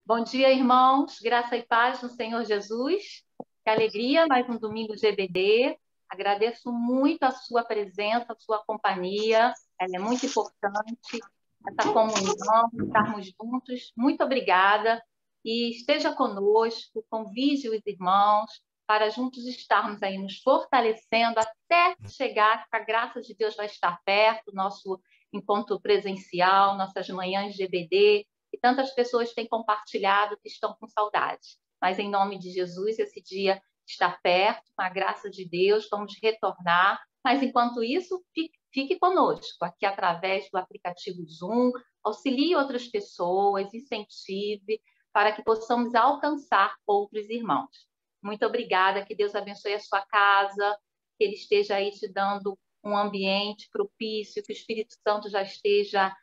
Bom dia, irmãos. Graça e paz no Senhor Jesus. Que alegria, mais um domingo de EBD. Agradeço muito a sua presença, a sua companhia. Ela é muito importante, essa comunhão, estarmos juntos. Muito obrigada. E esteja conosco, convide os irmãos para juntos estarmos aí nos fortalecendo até chegar, que a graça de Deus vai estar perto, nosso encontro presencial, nossas manhãs de EBD, e tantas pessoas têm compartilhado que estão com saudade. Mas, em nome de Jesus, esse dia está perto, com a graça de Deus, vamos retornar. Mas, enquanto isso, fique conosco, aqui através do aplicativo Zoom, auxilie outras pessoas, incentive, para que possamos alcançar outros irmãos. Muito obrigada, que Deus abençoe a sua casa, que Ele esteja aí te dando um ambiente propício, que o Espírito Santo já esteja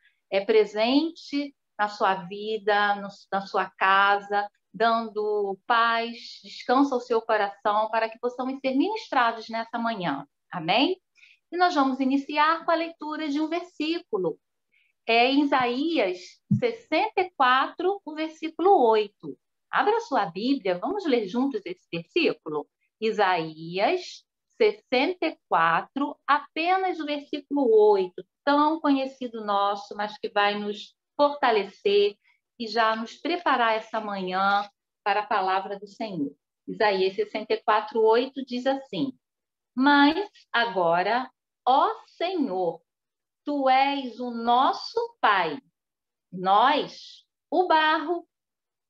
presente na sua vida, na sua casa, dando paz, descanso ao seu coração, para que possamos ser ministrados nessa manhã. Amém? E nós vamos iniciar com a leitura de um versículo. É em Isaías 64, o versículo 8. Abra sua Bíblia, vamos ler juntos esse versículo? Isaías 64, apenas o versículo 8, tão conhecido nosso, mas que vai nos fortalecer e já nos preparar essa manhã para a palavra do Senhor. Isaías 64, 8 diz assim: Mas agora, ó Senhor, Tu és o nosso Pai, nós, o barro,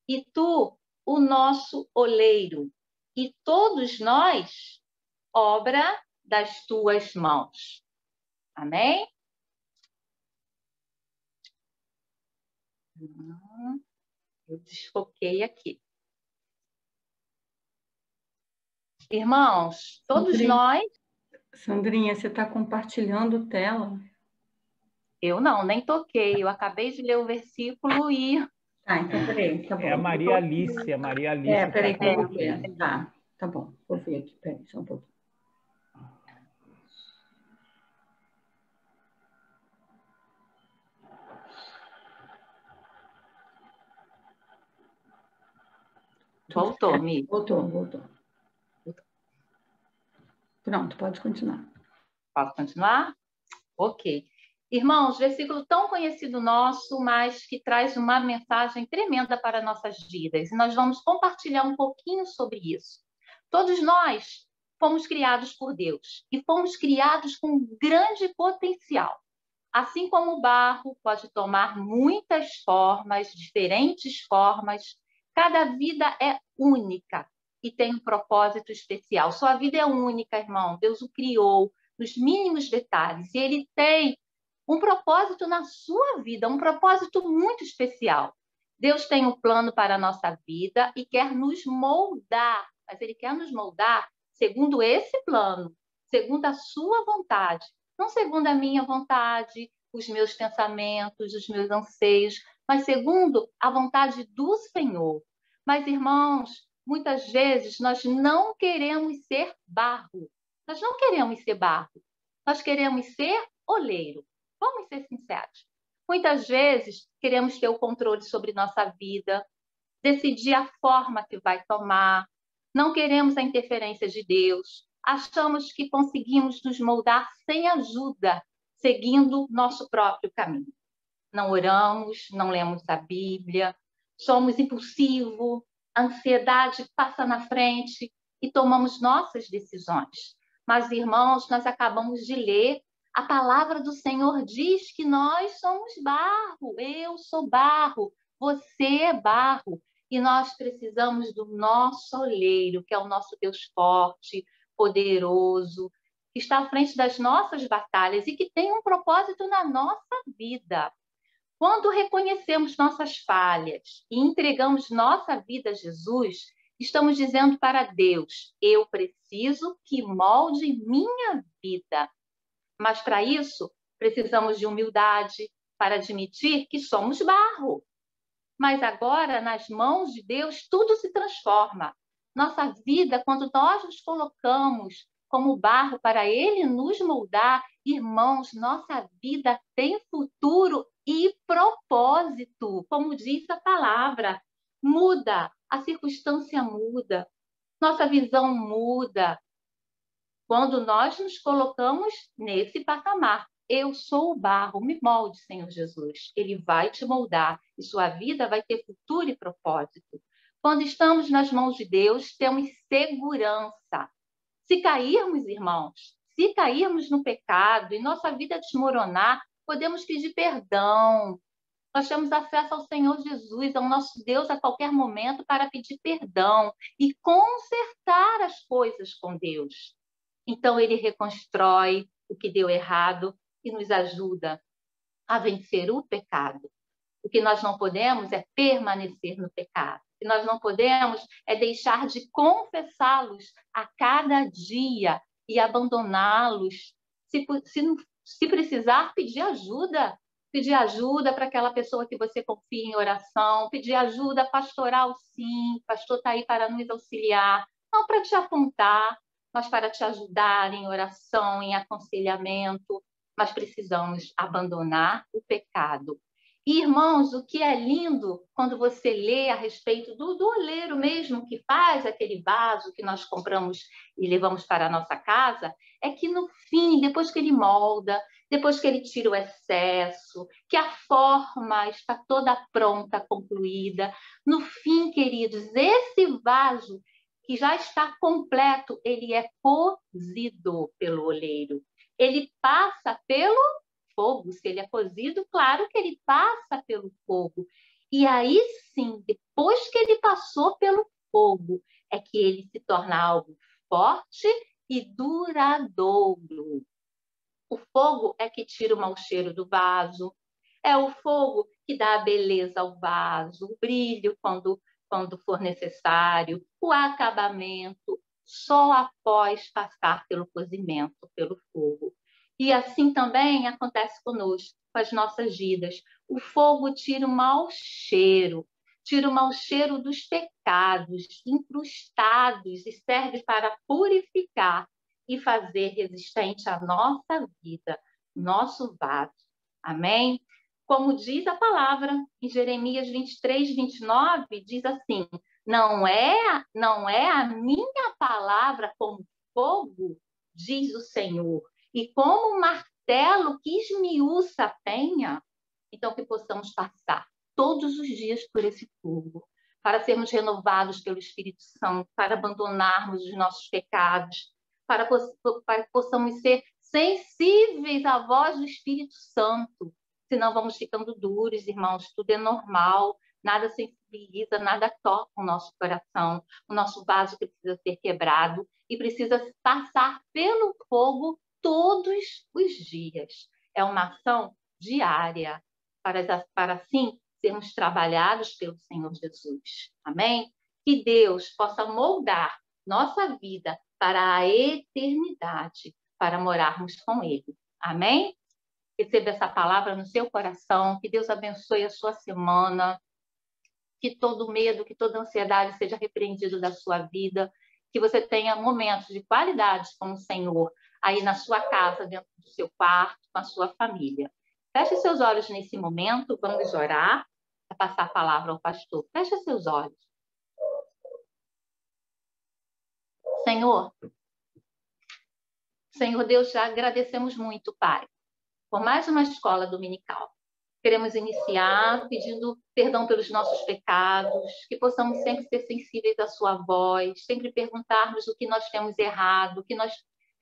e Tu, o nosso oleiro, e todos nós, obra das Tuas mãos. Amém? Eu desfoquei aqui. Irmãos, todos nós... Sandrinha, você está compartilhando tela? Eu não, nem toquei. Eu acabei de ler o versículo e... Tá, então peraí, tá bom. É a Maria Alice, peraí que eu vou compartilhando. ver. Tá bom, vou ver aqui, peraí, só um pouquinho. Voltou, Mi. Voltou. Pronto, pode continuar. Posso continuar? Ok. Irmãos, versículo tão conhecido nosso, mas que traz uma mensagem tremenda para nossas vidas. E nós vamos compartilhar um pouquinho sobre isso. Todos nós fomos criados por Deus e fomos criados com um grande potencial. Assim como o barro pode tomar muitas formas, diferentes formas, cada vida é única e tem um propósito especial. Sua vida é única, irmão. Deus o criou nos mínimos detalhes e Ele tem um propósito na sua vida, um propósito muito especial. Deus tem um plano para a nossa vida e quer nos moldar, mas Ele quer nos moldar segundo esse plano, segundo a sua vontade, não segundo a minha vontade, os meus pensamentos, os meus anseios, mas segundo a vontade do Senhor. Mas, irmãos, muitas vezes nós não queremos ser barro. Nós não queremos ser barro. Nós queremos ser oleiro. Vamos ser sinceros. Muitas vezes queremos ter o controle sobre nossa vida, decidir a forma que vai tomar, não queremos a interferência de Deus, achamos que conseguimos nos moldar sem ajuda, seguindo nosso próprio caminho. Não oramos, não lemos a Bíblia, somos impulsivos, a ansiedade passa na frente e tomamos nossas decisões. Mas, irmãos, nós acabamos de ler, a palavra do Senhor diz que nós somos barro, eu sou barro, você é barro, e nós precisamos do nosso oleiro, que é o nosso Deus forte, poderoso, que está à frente das nossas batalhas e que tem um propósito na nossa vida. Quando reconhecemos nossas falhas e entregamos nossa vida a Jesus, estamos dizendo para Deus: eu preciso que molde minha vida. Mas para isso, precisamos de humildade para admitir que somos barro. Mas agora, nas mãos de Deus, tudo se transforma. Nossa vida, quando nós nos colocamos como barro para Ele nos moldar, irmãos, nossa vida tem futuro e propósito, como diz a palavra. muda, a circunstância muda, nossa visão muda. Quando nós nos colocamos nesse patamar, eu sou o barro, me molde, Senhor Jesus. Ele vai te moldar e sua vida vai ter futuro e propósito. Quando estamos nas mãos de Deus, temos segurança. Se cairmos, irmãos, se cairmos no pecado e nossa vida desmoronar, podemos pedir perdão. Nós temos acesso ao Senhor Jesus, ao nosso Deus a qualquer momento para pedir perdão e consertar as coisas com Deus. Então, ele reconstrói o que deu errado e nos ajuda a vencer o pecado. O que nós não podemos é permanecer no pecado. O que nós não podemos é deixar de confessá-los a cada dia e abandoná-los. Se precisar, pedir ajuda para aquela pessoa que você confia em oração, pedir ajuda pastoral, sim, o pastor está aí para nos auxiliar, não para te apontar, mas para te ajudar em oração, em aconselhamento. Mas precisamos abandonar o pecado. E, irmãos, o que é lindo quando você lê a respeito do oleiro mesmo que faz aquele vaso que nós compramos e levamos para a nossa casa, é que no fim, depois que ele molda, depois que ele tira o excesso, que a forma está toda pronta, concluída, no fim, queridos, esse vaso que já está completo, ele é cozido pelo oleiro. Ele passa pelo fogo. Se ele é cozido, claro que ele passa pelo fogo. E aí sim, depois que ele passou pelo fogo, é que ele se torna algo forte e duradouro. O fogo é que tira o mau cheiro do vaso. É o fogo que dá a beleza ao vaso, o brilho quando for necessário, o acabamento, só após passar pelo cozimento, pelo fogo. E assim também acontece conosco, com as nossas vidas. O fogo tira o mau cheiro dos pecados incrustados e serve para purificar e fazer resistente a nossa vida, nosso vaso. Amém? Como diz a palavra em Jeremias 23, 29, diz assim: não é a minha palavra como fogo, diz o Senhor, e como um martelo que esmiuça a penha. Então, que possamos passar todos os dias por esse fogo, para sermos renovados pelo Espírito Santo, para abandonarmos os nossos pecados, para que possamos ser sensíveis à voz do Espírito Santo. Senão vamos ficando duros, irmãos, tudo é normal, nada sensibiliza, nada toca o nosso coração, o nosso vaso precisa ser quebrado e precisa passar pelo fogo todos os dias. É uma ação diária, para assim sermos trabalhados pelo Senhor Jesus. Amém? Que Deus possa moldar nossa vida para a eternidade, para morarmos com Ele. Amém? Receba essa palavra no seu coração, que Deus abençoe a sua semana, que todo medo, que toda ansiedade seja repreendido da sua vida, que você tenha momentos de qualidade com o Senhor, aí na sua casa, dentro do seu quarto, com a sua família. Feche seus olhos nesse momento, vamos orar, para passar a palavra ao pastor. Feche seus olhos. Senhor Deus, já agradecemos muito, Pai, por mais uma escola dominical. Queremos iniciar pedindo perdão pelos nossos pecados, que possamos sempre ser sensíveis à sua voz, sempre perguntarmos o que nós temos errado, o que nós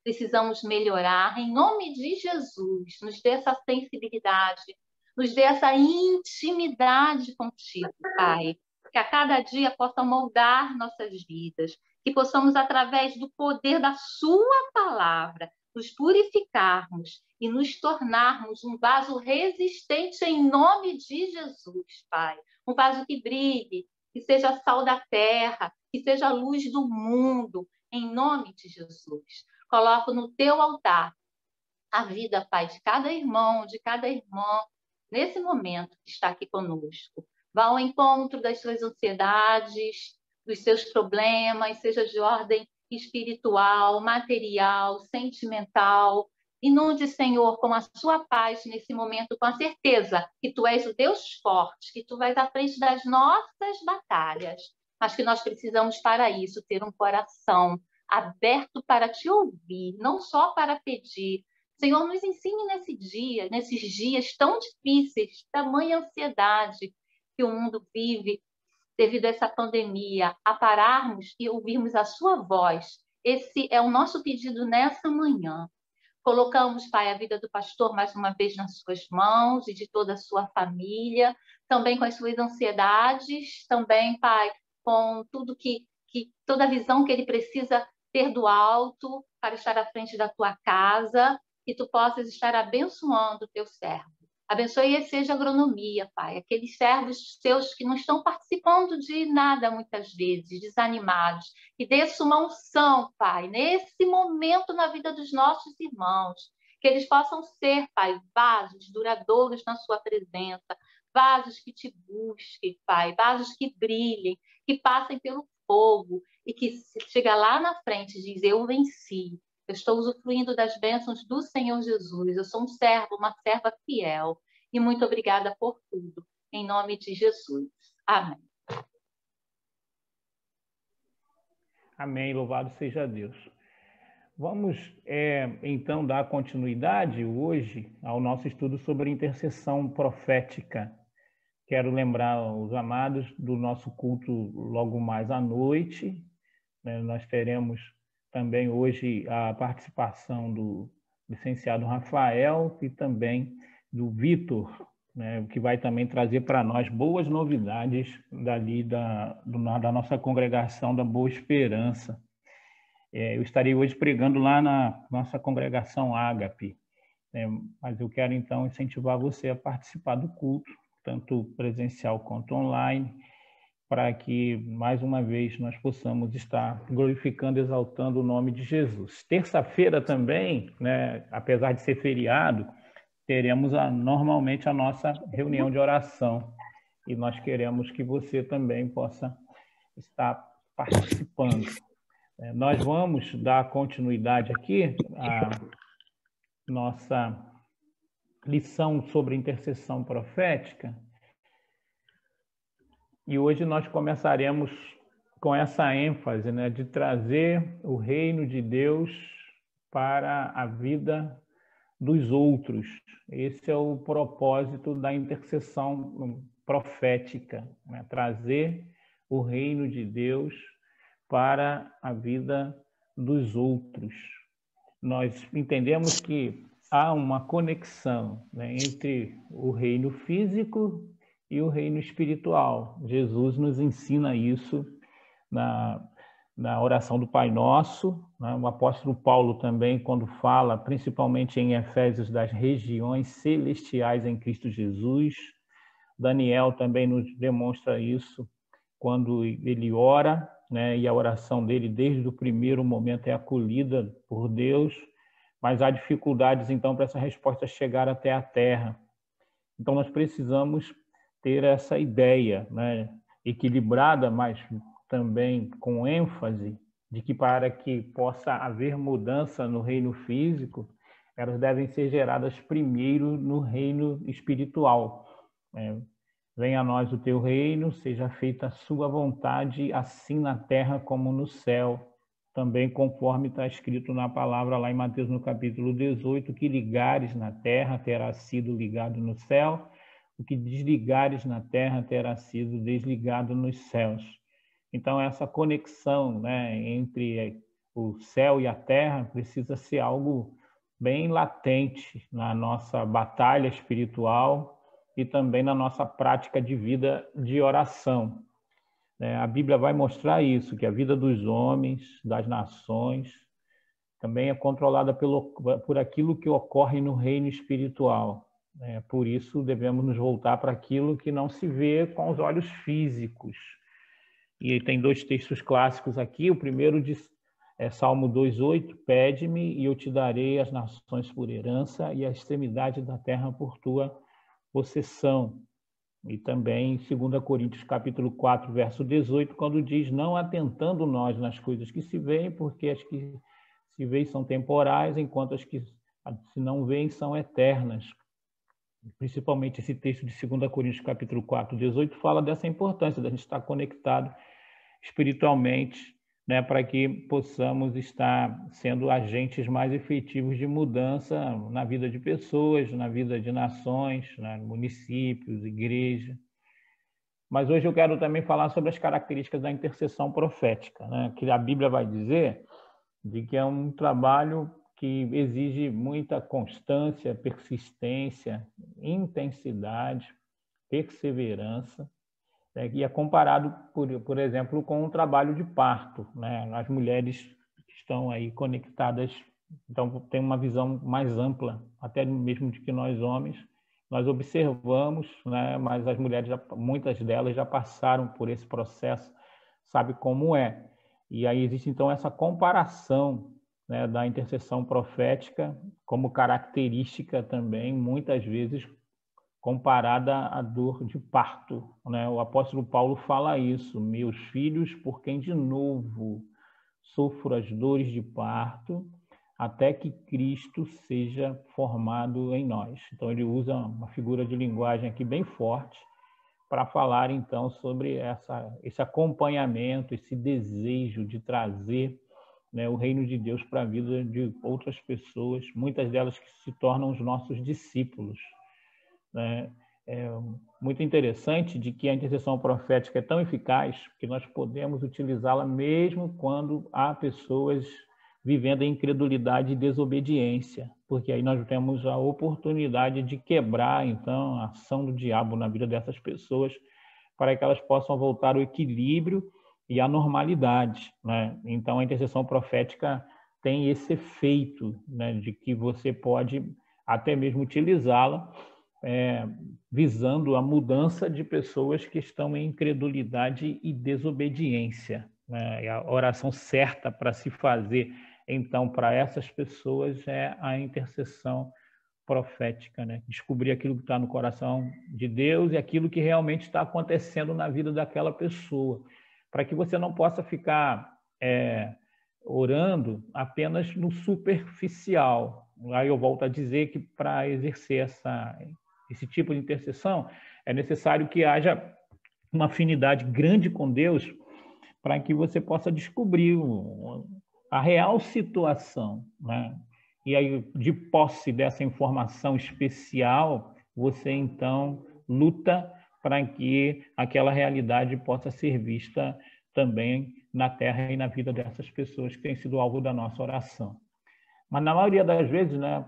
precisamos melhorar. Em nome de Jesus, nos dê essa sensibilidade, nos dê essa intimidade contigo, Pai, que a cada dia possa moldar nossas vidas, que possamos, através do poder da sua palavra, nos purificarmos e nos tornarmos um vaso resistente em nome de Jesus, Pai. Um vaso que brilhe, que seja sal da terra, que seja a luz do mundo, em nome de Jesus. Coloco no teu altar a vida, Pai, de cada irmão, de cada irmã, nesse momento que está aqui conosco. Vá ao encontro das suas ansiedades, dos seus problemas, seja de ordem espiritual, material, sentimental, Inunde, Senhor, com a sua paz nesse momento, com a certeza que tu és o Deus forte, que tu vais à frente das nossas batalhas, mas que nós precisamos para isso ter um coração aberto para te ouvir, não só para pedir. Senhor, nos ensine nesses dias tão difíceis, tamanha ansiedade que o mundo vive devido a essa pandemia, a pararmos e ouvirmos a sua voz. Esse é o nosso pedido nessa manhã. Colocamos, Pai, a vida do pastor mais uma vez nas suas mãos e de toda a sua família, também com as suas ansiedades, também, Pai, com tudo toda a visão que ele precisa ter do alto para estar à frente da tua casa, que tu possas estar abençoando o teu servo. Abençoe e seja agronomia, Pai, aqueles servos teus que não estão participando de nada muitas vezes, desanimados, e dê uma unção, Pai, nesse momento na vida dos nossos irmãos, que eles possam ser, Pai, vasos duradouros na sua presença, vasos que te busquem, Pai, vasos que brilhem, que passem pelo fogo e que chega lá na frente e diz, eu venci. Eu estou usufruindo das bênçãos do Senhor Jesus. Eu sou um servo, uma serva fiel. E muito obrigada por tudo. Em nome de Jesus. Amém. Amém. Louvado seja Deus. Vamos, então, dar continuidade hoje ao nosso estudo sobre intercessão profética. Quero lembrar os amados do nosso culto logo mais à noite. Nós teremos também hoje a participação do licenciado Rafael e também do Vitor, que vai também trazer para nós boas novidades dali da nossa congregação da Boa Esperança. Eu estarei hoje pregando lá na nossa congregação Ágape, mas eu quero então incentivar você a participar do culto, tanto presencial quanto online, para que, mais uma vez, nós possamos estar glorificando, exaltando o nome de Jesus. Terça-feira também, apesar de ser feriado, teremos normalmente a nossa reunião de oração. E nós queremos que você também possa estar participando. Nós vamos dar continuidade aqui à nossa lição sobre intercessão profética. E hoje nós começaremos com essa ênfase, de trazer o reino de Deus para a vida dos outros. Esse é o propósito da intercessão profética, trazer o reino de Deus para a vida dos outros. Nós entendemos que há uma conexão entre o reino físico e o reino espiritual. Jesus nos ensina isso na oração do Pai Nosso. O apóstolo Paulo também, quando fala, principalmente em Efésios, das regiões celestiais em Cristo Jesus. Daniel também nos demonstra isso quando ele ora, e a oração dele, desde o primeiro momento, é acolhida por Deus, mas há dificuldades, então, para essa resposta chegar até a terra. Então, nós precisamos ter essa ideia, equilibrada, mas também com ênfase, de que para que possa haver mudança no reino físico, elas devem ser geradas primeiro no reino espiritual. Venha a nós o teu reino, seja feita a sua vontade, assim na terra como no céu. Também conforme está escrito na palavra lá em Mateus, no capítulo 18, que ligares na terra terá sido ligado no céu, o que desligares na terra terá sido desligado nos céus. Então, essa conexão entre o céu e a terra precisa ser algo bem latente na nossa batalha espiritual e também na nossa prática de vida de oração. A Bíblia vai mostrar isso, que a vida dos homens, das nações, também é controlada por aquilo que ocorre no reino espiritual. Por isso, devemos nos voltar para aquilo que não se vê com os olhos físicos. E tem dois textos clássicos aqui. O primeiro é Salmo 2:8, pede-me e eu te darei as nações por herança e a extremidade da terra por tua possessão. E também 2 Coríntios capítulo 4, verso 18, quando diz, não atentando nós nas coisas que se veem, porque as que se veem são temporais, enquanto as que se não veem, são eternas. Principalmente esse texto de 2 Coríntios, capítulo 4, 18, fala dessa importância da gente estar conectado espiritualmente, né, para que possamos estar sendo agentes mais efetivos de mudança na vida de pessoas, na vida de nações, né, municípios, igreja. Mas hoje eu quero também falar sobre as características da intercessão profética, né, que a Bíblia vai dizer de que é um trabalho que exige muita constância, persistência, intensidade, perseverança, né? E é comparado, por exemplo, com o trabalho de parto, né? As mulheres que estão aí conectadas, então tem uma visão mais ampla, até mesmo de que nós homens, nós observamos, né? Mas as mulheres, muitas delas já passaram por esse processo, sabe como é. E aí existe, então, essa comparação, né, da intercessão profética como característica também, muitas vezes, comparada à dor de parto, né? O apóstolo Paulo fala isso: meus filhos, por quem de novo sofro as dores de parto, até que Cristo seja formado em nós. Então, ele usa uma figura de linguagem aqui bem forte para falar, então, sobre esse acompanhamento, esse desejo de trazer, né, o reino de Deus para a vida de outras pessoas, muitas delas que se tornam os nossos discípulos, né? É muito interessante de que a intercessão profética é tão eficaz que nós podemos utilizá-la mesmo quando há pessoas vivendo em incredulidade e desobediência, porque aí nós temos a oportunidade de quebrar, então, a ação do diabo na vida dessas pessoas, para que elas possam voltar ao equilíbrio e à normalidade, né? Então, a intercessão profética tem esse efeito, né, de que você pode até mesmo utilizá-la visando a mudança de pessoas que estão em incredulidade e desobediência, né? E a oração certa para se fazer, então, para essas pessoas é a intercessão profética, né? Descobrir aquilo que está no coração de Deus e aquilo que realmente está acontecendo na vida daquela pessoa, para que você não possa ficar orando apenas no superficial. Aí eu volto a dizer que para exercer esse tipo de intercessão é necessário que haja uma afinidade grande com Deus para que você possa descobrir a real situação, né? E aí, de posse dessa informação especial, você então luta para que aquela realidade possa ser vista também na terra e na vida dessas pessoas que têm sido alvo da nossa oração. Mas na maioria das vezes, né,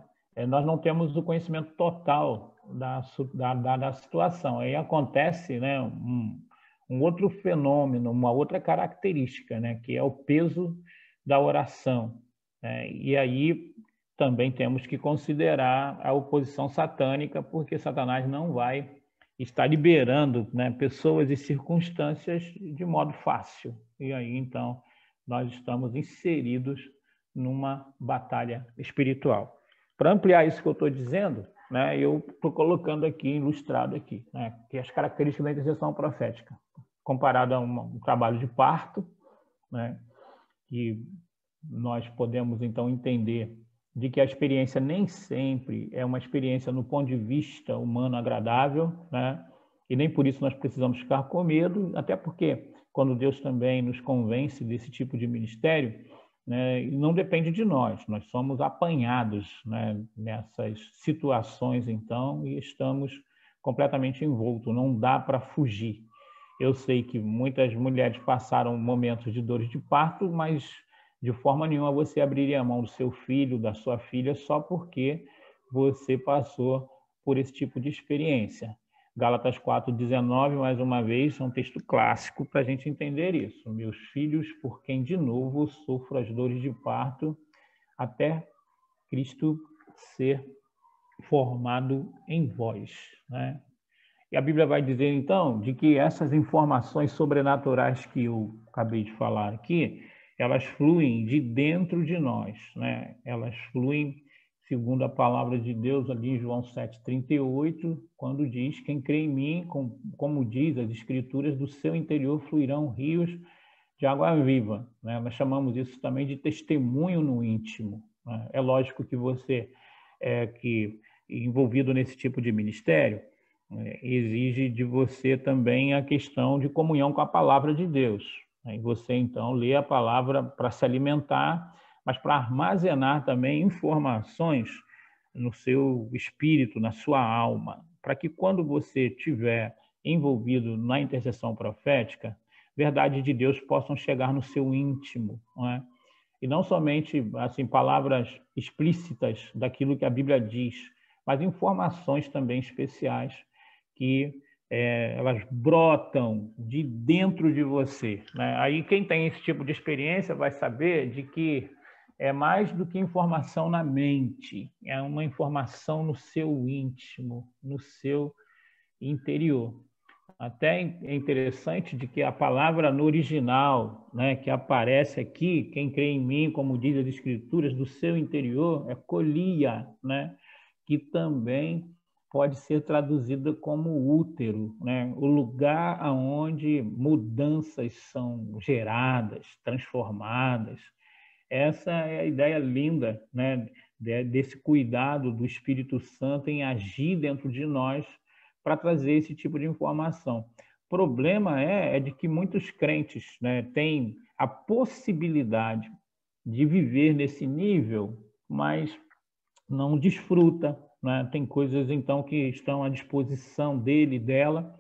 nós não temos o conhecimento total da situação. Aí acontece, né, um outro fenômeno, uma outra característica, né, que é o peso da oração, né? E aí também temos que considerar a oposição satânica, porque Satanás não vai estar liberando, né, pessoas e circunstâncias de modo fácil. E aí, então, nós estamos inseridos numa batalha espiritual. Para ampliar isso que eu estou dizendo, né, eu estou colocando aqui, ilustrado aqui, né, que as características da intercessão profética, comparado a um trabalho de parto, né, que nós podemos, então, entender de que a experiência nem sempre é uma experiência no ponto de vista humano agradável, né, e nem por isso nós precisamos ficar com medo, até porque quando Deus também nos convence desse tipo de ministério, né, não depende de nós, nós somos apanhados, né, nessas situações, então, e estamos completamente envoltos, não dá para fugir. Eu sei que muitas mulheres passaram momentos de dores de parto, mas de forma nenhuma você abriria a mão do seu filho, da sua filha, só porque você passou por esse tipo de experiência. Gálatas 4,19, mais uma vez, é um texto clássico para a gente entender isso. Meus filhos, por quem de novo sofro as dores de parto, até Cristo ser formado em vós, né? E a Bíblia vai dizer, então, de que essas informações sobrenaturais que eu acabei de falar aqui, elas fluem de dentro de nós, né? Elas fluem segundo a palavra de Deus ali em João 7,38, quando diz: quem crê em mim, como diz as Escrituras, do seu interior fluirão rios de água viva, né? Nós chamamos isso também de testemunho no íntimo, né? É lógico que você que envolvido nesse tipo de ministério, exige de você também a questão de comunhão com a palavra de Deus. E você, então, lê a palavra para se alimentar, mas para armazenar também informações no seu espírito, na sua alma, para que quando você estiver envolvido na intercessão profética, verdades de Deus possam chegar no seu íntimo, não é? E não somente assim palavras explícitas daquilo que a Bíblia diz, mas informações também especiais que elas brotam de dentro de você, né? Aí quem tem esse tipo de experiência vai saber de que é mais do que informação na mente, é uma informação no seu íntimo, no seu interior. Até é interessante de que a palavra no original, né, que aparece aqui, quem crê em mim, como diz as Escrituras, do seu interior, é colia, né, que também pode ser traduzida como útero, né, o lugar onde mudanças são geradas, transformadas. Essa é a ideia linda, né, desse cuidado do Espírito Santo em agir dentro de nós para trazer esse tipo de informação. O problema é de que muitos crentes, né, têm a possibilidade de viver nesse nível, mas não desfruta, né? Tem coisas, então, que estão à disposição dele, dela,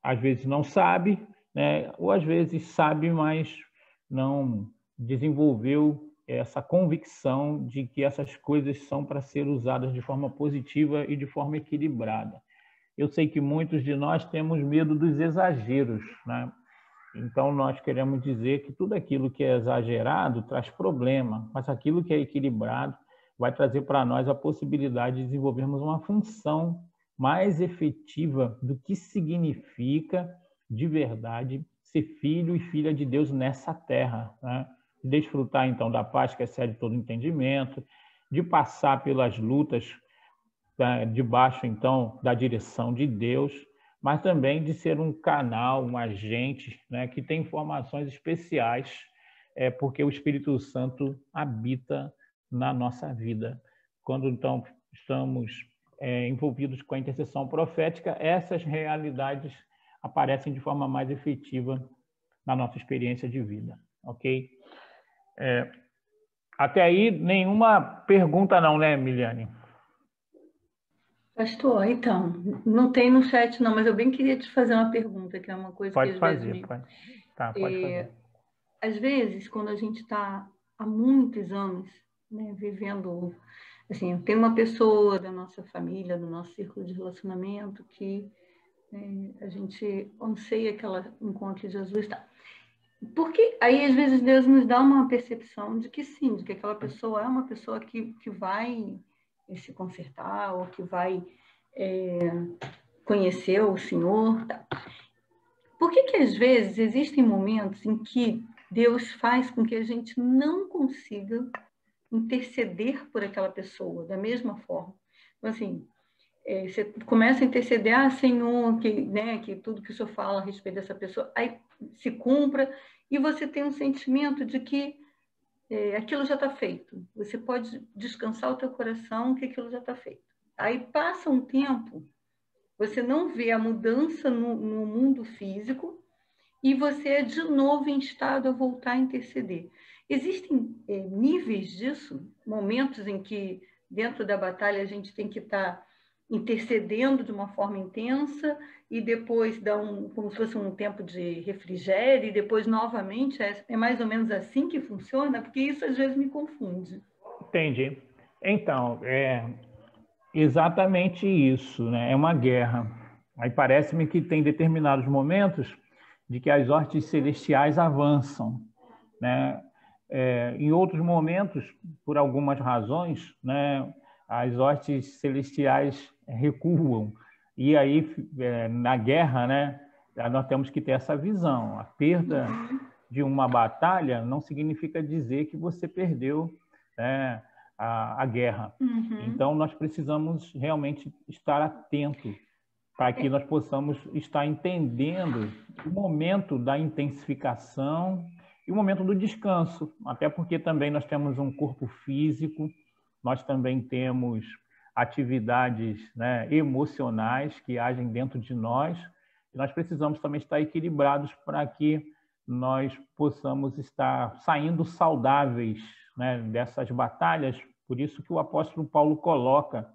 às vezes não sabe, né? Ou às vezes sabe, mas não desenvolveu essa convicção de que essas coisas são para ser usadas de forma positiva e de forma equilibrada. Eu sei que muitos de nós temos medo dos exageros, né? Então, nós queremos dizer que tudo aquilo que é exagerado traz problema, mas aquilo que é equilibrado vai trazer para nós a possibilidade de desenvolvermos uma função mais efetiva do que significa, de verdade, ser filho e filha de Deus nessa terra, né? Desfrutar, então, da paz que excede todo entendimento, de passar pelas lutas debaixo, então, da direção de Deus, mas também de ser um canal, um agente, né, que tem informações especiais, porque o Espírito Santo habita na nossa vida. Quando, então, estamos envolvidos com a intercessão profética, essas realidades aparecem de forma mais efetiva na nossa experiência de vida, ok? Até aí, nenhuma pergunta não, né, Miliane? Pastor, então, não tem no chat não, mas eu bem queria te fazer uma pergunta, que é uma coisa Pode que às fazer, vezes pode. Tá, pode fazer. Às vezes, quando a gente está há muitos anos, né, vivendo, assim, tem uma pessoa da nossa família, do nosso círculo de relacionamento que a gente anseia que ela encontre Jesus, tá? Porque aí, às vezes, Deus nos dá uma percepção de que sim, de que aquela pessoa é uma pessoa que vai se consertar ou que vai conhecer o Senhor. Tá? Por que às vezes existem momentos em que Deus faz com que a gente não consiga interceder por aquela pessoa da mesma forma? Então, assim, você começa a interceder, Senhor, que tudo que o Senhor fala a respeito dessa pessoa, aí se cumpra, e você tem um sentimento de que aquilo já está feito. Você pode descansar o teu coração que aquilo já está feito. Aí passa um tempo, você não vê a mudança no mundo físico e você é de novo instado a voltar a interceder. Existem níveis disso, momentos em que dentro da batalha a gente tem que estar intercedendo de uma forma intensa e depois dá como se fosse um tempo de refrigério e depois novamente é mais ou menos assim que funciona, porque isso às vezes me confunde. Entendi. Então, exatamente isso, né? É uma guerra. Aí parece-me que tem determinados momentos de que as hostes celestiais avançam, né? Em outros momentos, por algumas razões, né, as hostes celestiais recuam. E aí, na guerra, né, nós temos que ter essa visão. A perda de uma batalha não significa dizer que você perdeu, né, a guerra. Então, nós precisamos realmente estar atentos para que nós possamos estar entendendo o momento da intensificação e o momento do descanso, até porque também nós temos um corpo físico, nós também temos atividades, né, emocionais que agem dentro de nós. E nós precisamos também estar equilibrados para que nós possamos estar saindo saudáveis, né, dessas batalhas. Por isso que o apóstolo Paulo coloca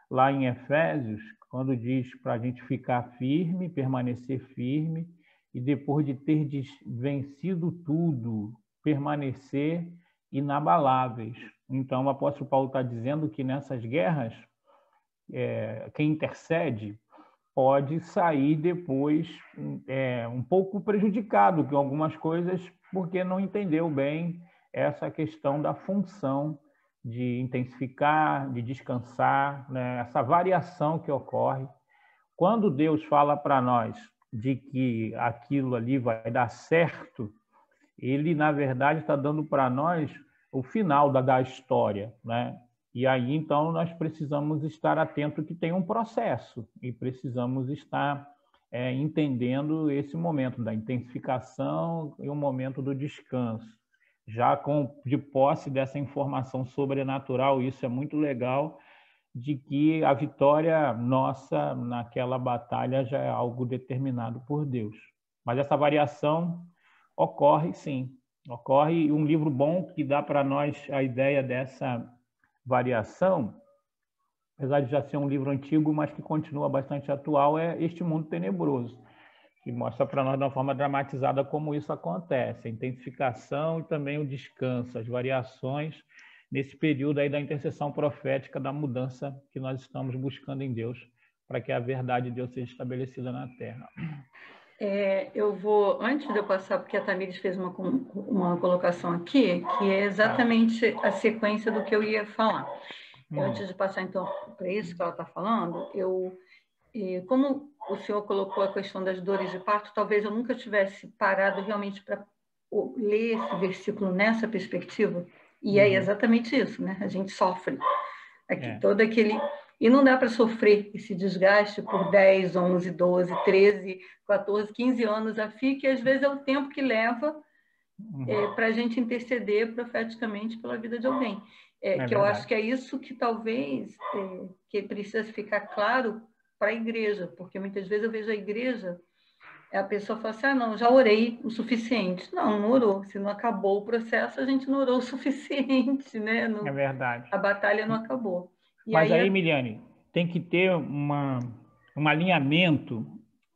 lá em Efésios, quando diz para a gente ficar firme, permanecer firme, e depois de ter vencido tudo, permanecer inabaláveis. Então, o apóstolo Paulo está dizendo que nessas guerras, quem intercede pode sair depois um pouco prejudicado com algumas coisas, porque não entendeu bem essa questão da função de intensificar, de descansar, né? Essa variação que ocorre. Quando Deus fala para nós de que aquilo ali vai dar certo, ele, na verdade, está dando para nós o final da história, né? E aí, então, nós precisamos estar atentos que tem um processo e precisamos estar entendendo esse momento da intensificação e o momento do descanso. Já de posse dessa informação sobrenatural, isso é muito legal, de que a vitória nossa naquela batalha já é algo determinado por Deus. Mas essa variação ocorre, sim. Ocorre, e um livro bom que dá para nós a ideia dessa variação, apesar de já ser um livro antigo, mas que continua bastante atual, é Este Mundo Tenebroso, que mostra para nós de uma forma dramatizada como isso acontece, a intensificação e também o descanso, as variações nesse período aí da intercessão profética, da mudança que nós estamos buscando em Deus, para que a verdade de Deus seja estabelecida na Terra. Eu vou, antes de eu passar, porque a Tamires fez uma colocação aqui, que é exatamente a sequência do que eu ia falar. Antes de passar, então, para isso que ela está falando, como o senhor colocou a questão das dores de parto, talvez eu nunca tivesse parado realmente para ler esse versículo nessa perspectiva, e é exatamente isso, né? A gente sofre todo aquele... E não dá para sofrer esse desgaste por 10, 11, 12, 13, 14, 15 anos a fio, que às vezes é o tempo que leva para a gente interceder profeticamente pela vida de alguém. Que eu acho que é isso que talvez que precisa ficar claro para a igreja, porque muitas vezes eu vejo a igreja, a pessoa fala assim, não, já orei o suficiente. Não orou. Se não acabou o processo, a gente não orou o suficiente, né? É verdade. A batalha não acabou. Mas aí, Emiliane, tem que ter um alinhamento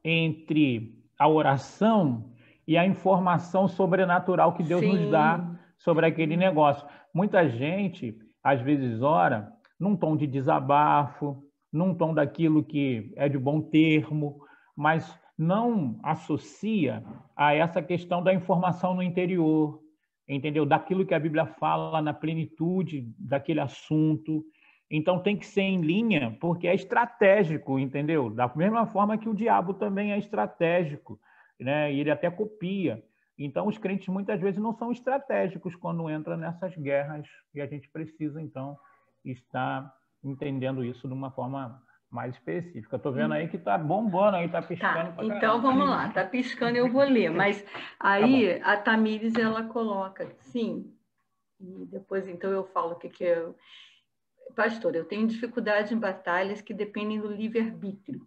entre a oração e a informação sobrenatural que Deus nos dá sobre aquele negócio. Muita gente, às vezes, ora num tom de desabafo, num tom daquilo que é de bom termo, mas não associa a essa questão da informação no interior, entendeu? Daquilo que a Bíblia fala na plenitude daquele assunto. Então, tem que ser em linha, porque é estratégico, entendeu? Da mesma forma que o diabo também é estratégico, né? E ele até copia. Então, os crentes muitas vezes não são estratégicos quando entram nessas guerras, e a gente precisa, então, estar entendendo isso de uma forma mais específica. Estou vendo aí que está bombando, aí está piscando. Tá, então vamos lá, está piscando, eu vou ler. Mas aí a Tamires, ela coloca, sim, e depois então eu falo o que é... Pastor, eu tenho dificuldade em batalhas que dependem do livre-arbítrio.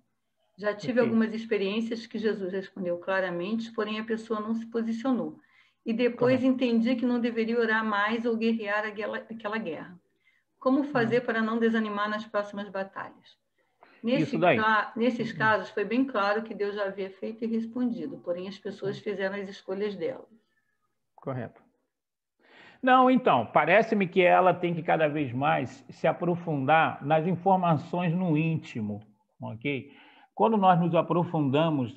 Já tive algumas experiências que Jesus respondeu claramente, porém a pessoa não se posicionou. E depois entendi que não deveria orar mais ou guerrear aquela guerra. Como fazer para não desanimar nas próximas batalhas? Nesses casos, foi bem claro que Deus já havia feito e respondido, porém as pessoas fizeram as escolhas delas. Correto. Não, então, parece-me que ela tem que cada vez mais se aprofundar nas informações no íntimo, ok? Quando nós nos aprofundamos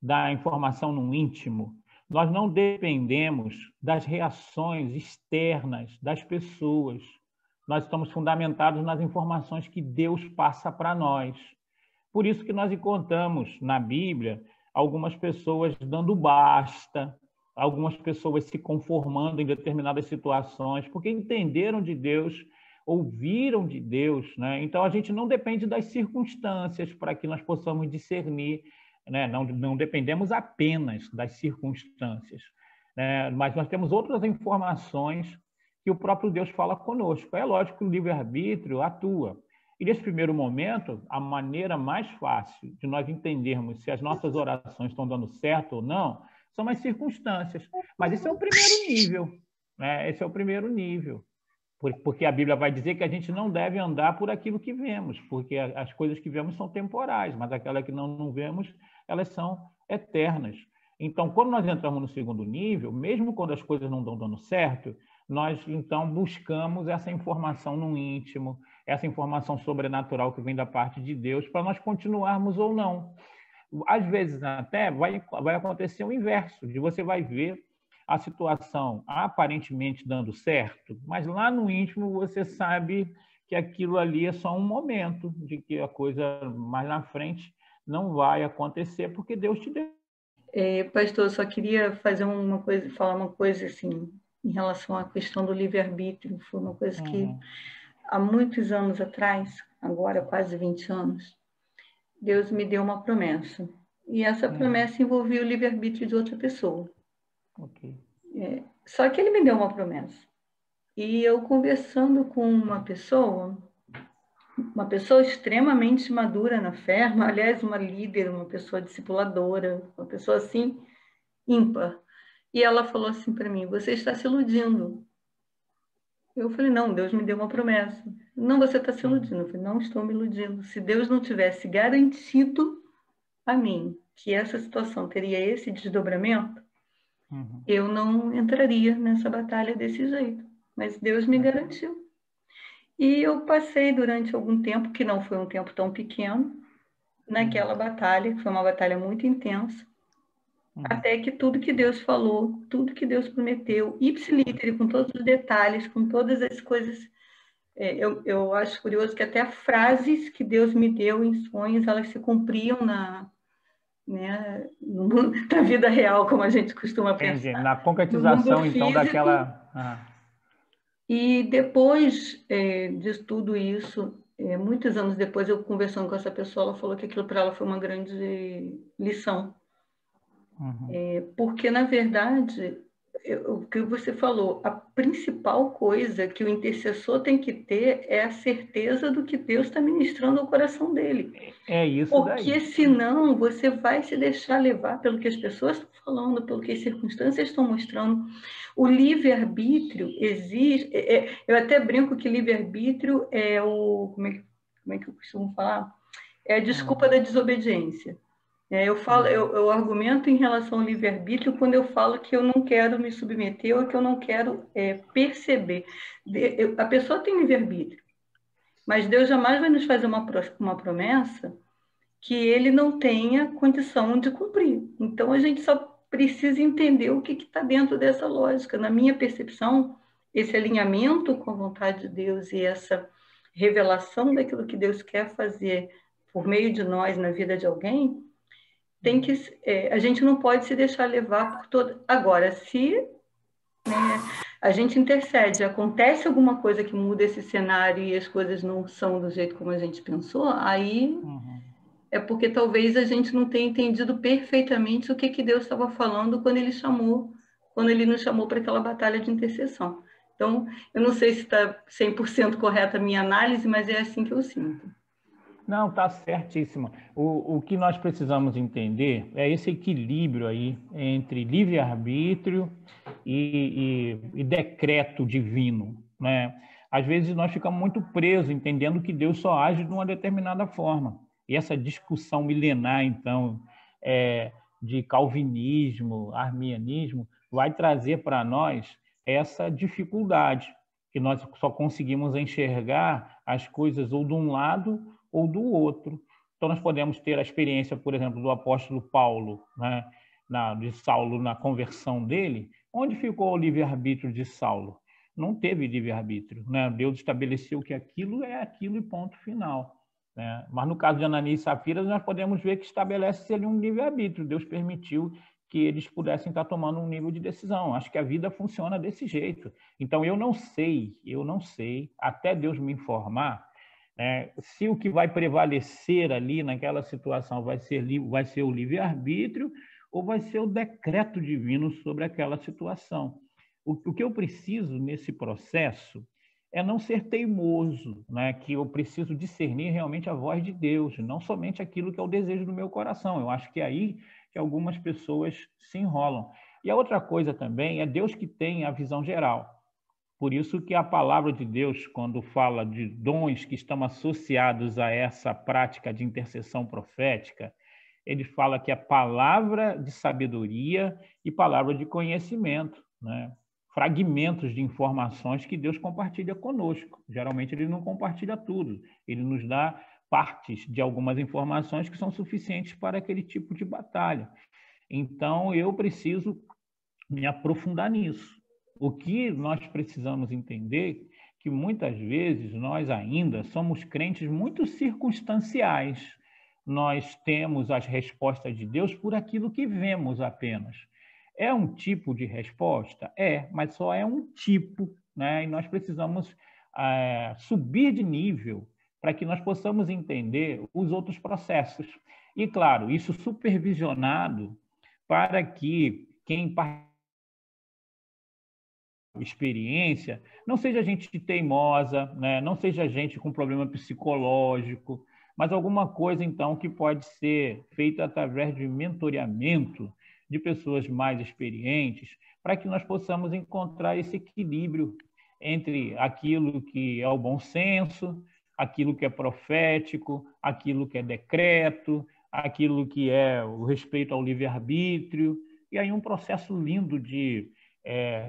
da informação no íntimo, nós não dependemos das reações externas das pessoas. Nós estamos fundamentados nas informações que Deus passa para nós. Por isso que nós encontramos na Bíblia algumas pessoas dando basta, algumas pessoas se conformando em determinadas situações, porque entenderam de Deus, ouviram de Deus, né? Então, a gente não depende das circunstâncias para que nós possamos discernir, né? Não dependemos apenas das circunstâncias, né? Mas nós temos outras informações que o próprio Deus fala conosco. É lógico que o livre-arbítrio atua. E nesse primeiro momento, a maneira mais fácil de nós entendermos se as nossas orações estão dando certo ou não são as circunstâncias. Mas esse é o primeiro nível, né? Esse é o primeiro nível. Porque a Bíblia vai dizer que a gente não deve andar por aquilo que vemos, porque as coisas que vemos são temporais, mas aquelas que não vemos, elas são eternas. Então, quando nós entramos no segundo nível, mesmo quando as coisas não estão dando certo, nós, então, buscamos essa informação no íntimo, essa informação sobrenatural que vem da parte de Deus, para nós continuarmos ou não. Às vezes, até, vai acontecer o inverso, de você vai ver a situação aparentemente dando certo, mas lá no íntimo você sabe que aquilo ali é só um momento, de que a coisa mais na frente não vai acontecer, porque Deus te deu. Pastor, eu só queria fazer uma coisa, falar uma coisa assim, em relação à questão do livre-arbítrio. Foi uma coisa que, há muitos anos atrás, agora quase 20 anos, Deus me deu uma promessa. E essa promessa envolvia o livre-arbítrio de outra pessoa. Okay. Só que ele me deu uma promessa. E eu conversando com uma pessoa extremamente madura na fé, aliás, uma líder, uma pessoa discipuladora, uma pessoa assim, ímpar. E ela falou assim para mim: você está se iludindo. Eu falei: não, Deus me deu uma promessa. Não, você está se iludindo. Eu falei: não estou me iludindo. Se Deus não tivesse garantido a mim que essa situação teria esse desdobramento, eu não entraria nessa batalha desse jeito. Mas Deus me garantiu. E eu passei durante algum tempo, que não foi um tempo tão pequeno, naquela batalha, que foi uma batalha muito intensa, até que tudo que Deus falou, tudo que Deus prometeu, ipsilítere, com todos os detalhes, com todas as coisas, eu acho curioso que até frases que Deus me deu em sonhos, elas se cumpriam na vida real, como a gente costuma pensar. Entendi. Na concretização, então, daquela... E depois de tudo isso, muitos anos depois, eu conversando com essa pessoa, ela falou que aquilo para ela foi uma grande lição. Porque, na verdade, o que você falou, a principal coisa que o intercessor tem que ter é a certeza do que Deus está ministrando ao coração dele. É isso daí. Porque senão você vai se deixar levar pelo que as pessoas estão falando, pelo que as circunstâncias estão mostrando. O livre-arbítrio existe... eu até brinco que livre-arbítrio é o... Como é que eu costumo falar? É a desculpa da desobediência. Eu argumento em relação ao livre-arbítrio quando eu falo que eu não quero me submeter ou que eu não quero perceber. A pessoa tem livre-arbítrio, mas Deus jamais vai nos fazer uma promessa que ele não tenha condição de cumprir. Então, a gente só precisa entender o que está dentro dessa lógica. Na minha percepção, esse alinhamento com a vontade de Deus e essa revelação daquilo que Deus quer fazer por meio de nós na vida de alguém, a gente não pode se deixar levar por toda... Agora, se a gente intercede, acontece alguma coisa que muda esse cenário e as coisas não são do jeito como a gente pensou, aí é porque talvez a gente não tenha entendido perfeitamente o que Deus estava falando quando ele nos chamou para aquela batalha de intercessão. Então, eu não sei se está 100% correta a minha análise, mas é assim que eu sinto. Não, está certíssimo. O que nós precisamos entender é esse equilíbrio aí entre livre-arbítrio e decreto divino, né? Às vezes nós ficamos muito presos, entendendo que Deus só age de uma determinada forma. E essa discussão milenar, então, de calvinismo, arminianismo, vai trazer para nós essa dificuldade, que nós só conseguimos enxergar as coisas ou de um lado ou do outro. Então, nós podemos ter a experiência, por exemplo, do apóstolo Paulo, né, de Saulo, na conversão dele. Onde ficou o livre-arbítrio de Saulo? Não teve livre-arbítrio, né? Deus estabeleceu que aquilo é aquilo e ponto final, né? Mas no caso de Ananias e Safira, nós podemos ver que estabelece ali um livre-arbítrio. Deus permitiu que eles pudessem estar tomando um nível de decisão. Acho que a vida funciona desse jeito. Então, eu não sei, até Deus me informar, se o que vai prevalecer ali naquela situação vai ser o livre-arbítrio ou vai ser o decreto divino sobre aquela situação. O que eu preciso nesse processo é não ser teimoso, né? Que eu preciso discernir realmente a voz de Deus, não somente aquilo que é o desejo do meu coração. Eu acho que é aí que algumas pessoas se enrolam. E a outra coisa também é Deus que tem a visão geral. Por isso que a palavra de Deus, quando fala de dons que estão associados a essa prática de intercessão profética, ele fala que é palavra de sabedoria e palavra de conhecimento, né? Fragmentos de informações que Deus compartilha conosco. Geralmente ele não compartilha tudo, ele nos dá partes de algumas informações que são suficientes para aquele tipo de batalha. Então eu preciso me aprofundar nisso. O que nós precisamos entender que muitas vezes nós ainda somos crentes muito circunstanciais. Nós temos as respostas de Deus por aquilo que vemos apenas. É um tipo de resposta? É, mas só é um tipo, né? E nós precisamos subir de nível para que nós possamos entender os outros processos. E, claro, isso supervisionado para que quem experiência não seja gente teimosa, né? Não seja gente com problema psicológico, mas alguma coisa, então, que pode ser feita através de mentoreamento de pessoas mais experientes, para que nós possamos encontrar esse equilíbrio entre aquilo que é o bom senso, aquilo que é profético, aquilo que é decreto, aquilo que é o respeito ao livre-arbítrio, e aí um processo lindo de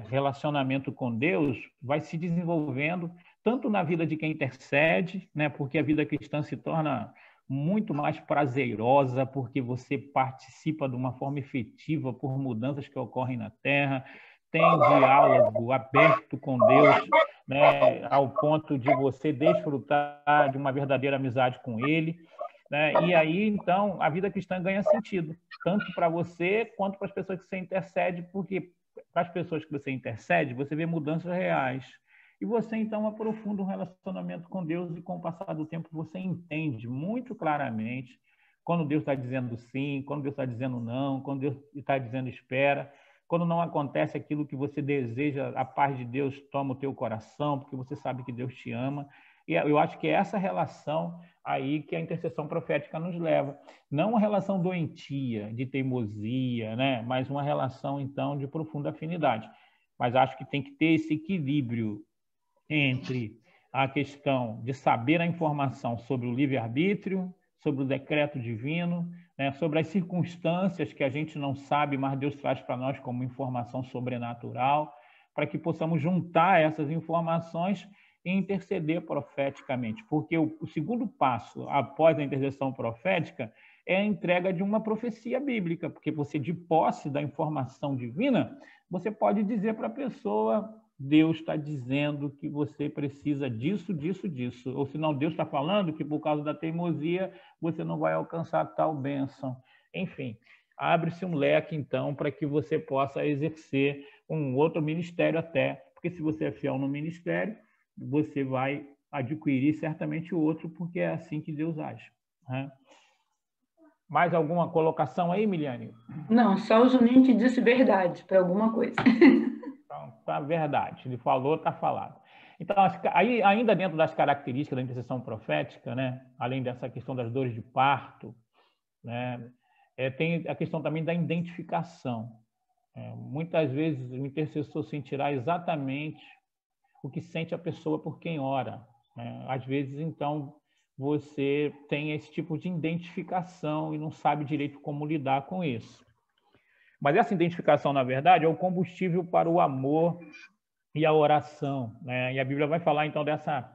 relacionamento com Deus vai se desenvolvendo tanto na vida de quem intercede, né, porque a vida cristã se torna muito mais prazerosa, porque você participa de uma forma efetiva por mudanças que ocorrem na Terra, tem diálogo aberto com Deus, né, ao ponto de você desfrutar de uma verdadeira amizade com Ele, né? E aí, então, a vida cristã ganha sentido, tanto para você quanto para as pessoas que você intercede, porque para as pessoas que você intercede, você vê mudanças reais. E você, então, aprofunda um relacionamento com Deus e, com o passar do tempo, você entende muito claramente quando Deus está dizendo sim, quando Deus está dizendo não, quando Deus está dizendo espera, quando não acontece aquilo que você deseja, a paz de Deus toma o teu coração, porque você sabe que Deus te ama. E eu acho que é essa relação aí que a intercessão profética nos leva. Não uma relação doentia, de teimosia, né? Mas uma relação, então, de profunda afinidade. Mas acho que tem que ter esse equilíbrio entre a questão de saber a informação sobre o livre-arbítrio, sobre o decreto divino, né? Sobre as circunstâncias que a gente não sabe, mas Deus traz para nós como informação sobrenatural, para que possamos juntar essas informações e interceder profeticamente, porque o segundo passo após a intercessão profética é a entrega de uma profecia bíblica, porque você, de posse da informação divina, você pode dizer para a pessoa: Deus está dizendo que você precisa disso, disso, disso. Ou senão Deus está falando que por causa da teimosia você não vai alcançar tal bênção. Enfim, abre-se um leque, então, para que você possa exercer um outro ministério até, porque se você é fiel no ministério, você vai adquirir certamente o outro, porque é assim que Deus age, né? Mais alguma colocação aí, Miliane? Não, só o Juninho que disse verdade para alguma coisa. Então, tá verdade. Ele falou, está falado. Então, aí, ainda dentro das características da intercessão profética, né, além dessa questão das dores de parto, né, tem a questão também da identificação. Muitas vezes o intercessor sentirá exatamente o que sente a pessoa por quem ora, né? Às vezes, então, você tem esse tipo de identificação e não sabe direito como lidar com isso. Mas essa identificação, na verdade, é o combustível para o amor e a oração, né? E a Bíblia vai falar, então, dessa